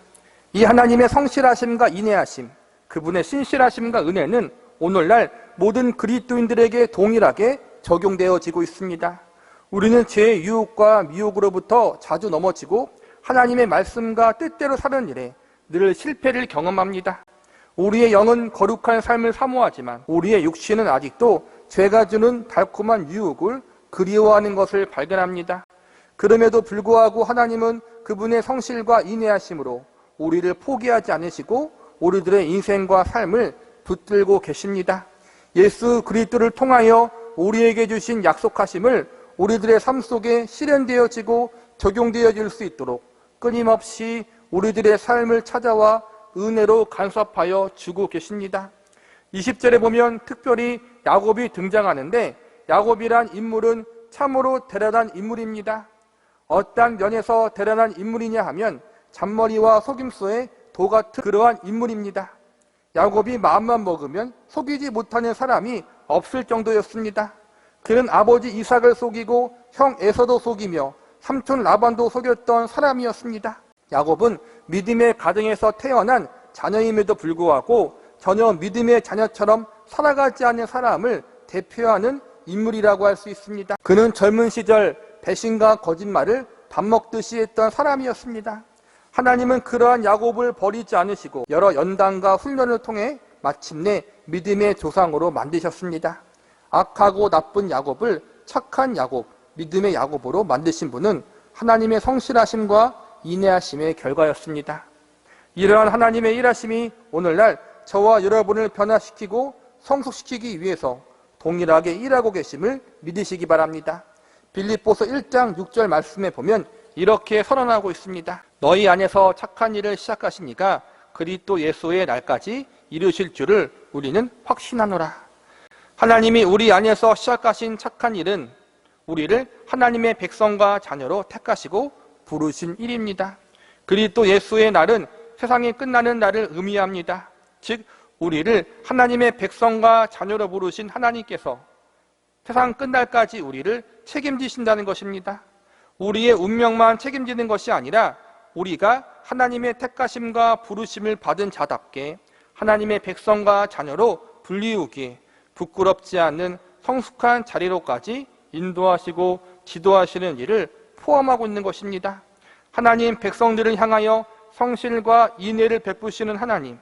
이 하나님의 성실하심과 인내하심, 그분의 신실하심과 은혜는 오늘날 모든 그리스도인들에게 동일하게 적용되어지고 있습니다. 우리는 죄의 유혹과 미혹으로부터 자주 넘어지고 하나님의 말씀과 뜻대로 사는 일에 늘 실패를 경험합니다. 우리의 영은 거룩한 삶을 사모하지만 우리의 육신은 아직도 죄가 주는 달콤한 유혹을 그리워하는 것을 발견합니다. 그럼에도 불구하고 하나님은 그분의 성실과 인내하심으로 우리를 포기하지 않으시고 우리들의 인생과 삶을 붙들고 계십니다. 예수 그리스도를 통하여 우리에게 주신 약속하심을 우리들의 삶 속에 실현되어지고 적용되어질 수 있도록 끊임없이 우리들의 삶을 찾아와 은혜로 간섭하여 주고 계십니다. 20절에 보면 특별히 야곱이 등장하는데 야곱이란 인물은 참으로 대단한 인물입니다. 어떤 면에서 대단한 인물이냐 하면 잔머리와 속임수의 도 같은 그러한 인물입니다. 야곱이 마음만 먹으면 속이지 못하는 사람이 없을 정도였습니다. 그는 아버지 이삭을 속이고 형 에서도 속이며 삼촌 라반도 속였던 사람이었습니다. 야곱은 믿음의 가정에서 태어난 자녀임에도 불구하고 전혀 믿음의 자녀처럼 살아가지 않는 사람을 대표하는 인물이라고 할 수 있습니다. 그는 젊은 시절 배신과 거짓말을 밥 먹듯이 했던 사람이었습니다. 하나님은 그러한 야곱을 버리지 않으시고 여러 연단과 훈련을 통해 마침내 믿음의 조상으로 만드셨습니다. 악하고 나쁜 야곱을 착한 야곱, 믿음의 야곱으로 만드신 분은 하나님의 성실하심과 인내하심의 결과였습니다. 이러한 하나님의 일하심이 오늘날 저와 여러분을 변화시키고 성숙시키기 위해서 동일하게 일하고 계심을 믿으시기 바랍니다. 빌립보서 1장 6절 말씀에 보면 이렇게 선언하고 있습니다. 너희 안에서 착한 일을 시작하시니까 그리스도 예수의 날까지 이루실 줄을 우리는 확신하노라. 하나님이 우리 안에서 시작하신 착한 일은 우리를 하나님의 백성과 자녀로 택하시고 부르신 일입니다. 그리스도 예수의 날은 세상이 끝나는 날을 의미합니다. 즉 우리를 하나님의 백성과 자녀로 부르신 하나님께서 세상 끝날까지 우리를 책임지신다는 것입니다. 우리의 운명만 책임지는 것이 아니라 우리가 하나님의 택하심과 부르심을 받은 자답게 하나님의 백성과 자녀로 불리우기에 부끄럽지 않는 성숙한 자리로까지 인도하시고 지도하시는 일을 포함하고 있는 것입니다. 하나님 백성들을 향하여 성실과 인애를 베푸시는 하나님,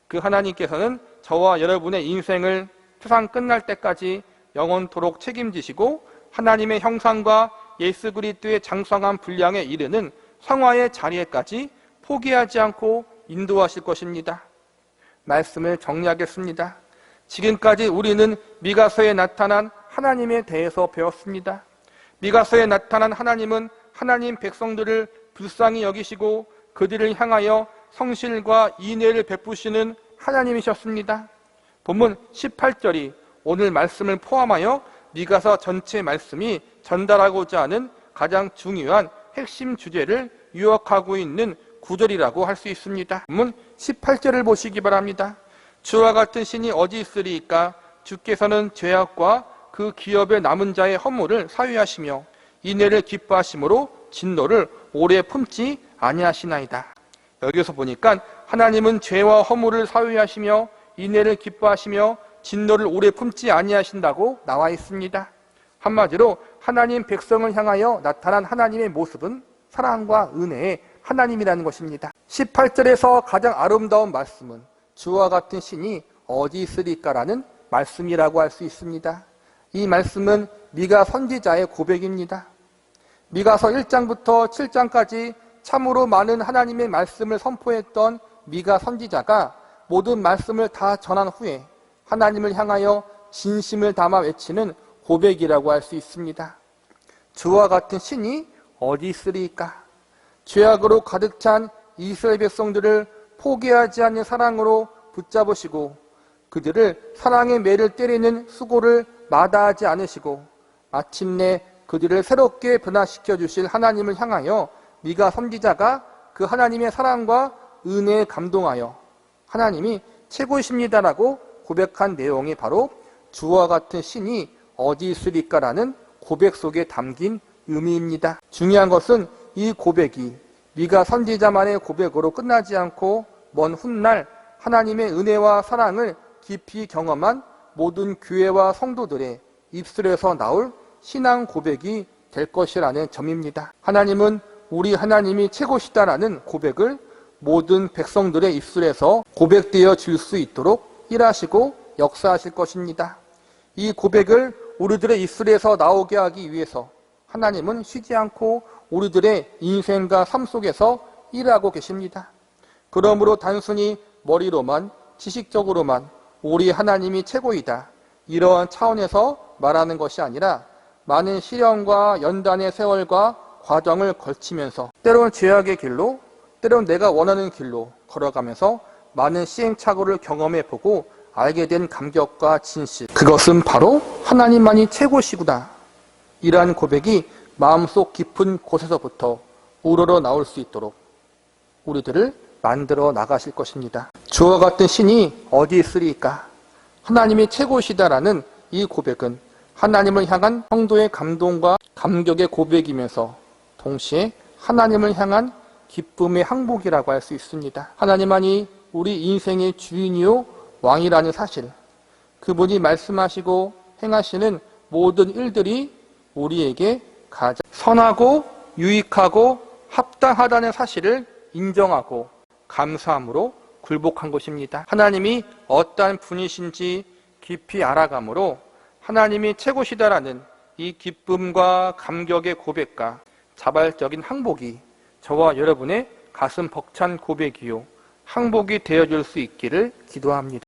그 하나님께서는 저와 여러분의 인생을 세상 끝날 때까지 영원토록 책임지시고 하나님의 형상과 예수 그리스도의 장성한 분량에 이르는 성화의 자리에까지 포기하지 않고 인도하실 것입니다. 말씀을 정리하겠습니다. 지금까지 우리는 미가서에 나타난 하나님에 대해서 배웠습니다. 미가서에 나타난 하나님은 하나님 백성들을 불쌍히 여기시고 그들을 향하여 성실과 인애를 베푸시는 하나님이셨습니다. 본문 18절이 오늘 말씀을 포함하여 미가서 전체 말씀이 전달하고자 하는 가장 중요한 핵심 주제를 유혹하고 있는 구절이라고 할 수 있습니다. 본문 18절을 보시기 바랍니다. 주와 같은 신이 어디 있으리이까? 주께서는 죄악과 그 기업의 남은 자의 허물을 사유하시며 인애를 기뻐하심으로 진노를 오래 품지 아니하시나이다. 여기서 보니까 하나님은 죄와 허물을 사유하시며 인애를 기뻐하시며 진노를 오래 품지 아니하신다고 나와 있습니다. 한마디로 하나님 백성을 향하여 나타난 하나님의 모습은 사랑과 은혜의 하나님이라는 것입니다. 18절에서 가장 아름다운 말씀은 주와 같은 신이 어디 있으리까라는 말씀이라고 할 수 있습니다. 이 말씀은 미가 선지자의 고백입니다. 미가서 1장부터 7장까지 참으로 많은 하나님의 말씀을 선포했던 미가 선지자가 모든 말씀을 다 전한 후에 하나님을 향하여 진심을 담아 외치는 고백이라고 할 수 있습니다. 주와 같은 신이 어디 있으리까? 죄악으로 가득 찬 이스라엘 백성들을 포기하지 않는 사랑으로 붙잡으시고 그들을 사랑의 매를 때리는 수고를 마다하지 않으시고 마침내 그들을 새롭게 변화시켜 주실 하나님을 향하여 미가 선지자가 그 하나님의 사랑과 은혜에 감동하여 하나님이 최고이십니다라고 고백한 내용이 바로 주와 같은 신이 어디 있으리까라는 고백 속에 담긴 의미입니다. 중요한 것은 이 고백이 미가 선지자만의 고백으로 끝나지 않고 먼 훗날 하나님의 은혜와 사랑을 깊이 경험한 모든 교회와 성도들의 입술에서 나올 신앙 고백이 될 것이라는 점입니다. 하나님은 우리 하나님이 최고시다라는 고백을 모든 백성들의 입술에서 고백되어 줄 수 있도록 일하시고 역사하실 것입니다. 이 고백을 우리들의 입술에서 나오게 하기 위해서 하나님은 쉬지 않고 우리들의 인생과 삶 속에서 일하고 계십니다. 그러므로 단순히 머리로만 지식적으로만 우리 하나님이 최고이다 이러한 차원에서 말하는 것이 아니라 많은 시련과 연단의 세월과 과정을 걸치면서 때로는 죄악의 길로 때로는 내가 원하는 길로 걸어가면서 많은 시행착오를 경험해보고 알게 된 감격과 진실, 그것은 바로 하나님만이 최고시구나 이러한 고백이 마음속 깊은 곳에서부터 우러러 나올 수 있도록 우리들을 만들어 나가실 것입니다. 주와 같은 신이 어디 있으리까? 하나님이 최고시다라는 이 고백은 하나님을 향한 성도의 감동과 감격의 고백이면서 동시에 하나님을 향한 기쁨의 항복이라고 할 수 있습니다. 하나님만이 우리 인생의 주인이요 왕이라는 사실, 그분이 말씀하시고 행하시는 모든 일들이 우리에게 가장 선하고 유익하고 합당하다는 사실을 인정하고 감사함으로 굴복한 것입니다. 하나님이 어떠한 분이신지 깊이 알아감으로 하나님이 최고시다라는 이 기쁨과 감격의 고백과 자발적인 항복이 저와 여러분의 가슴 벅찬 고백이요 항복이 되어줄 수 있기를 기도합니다.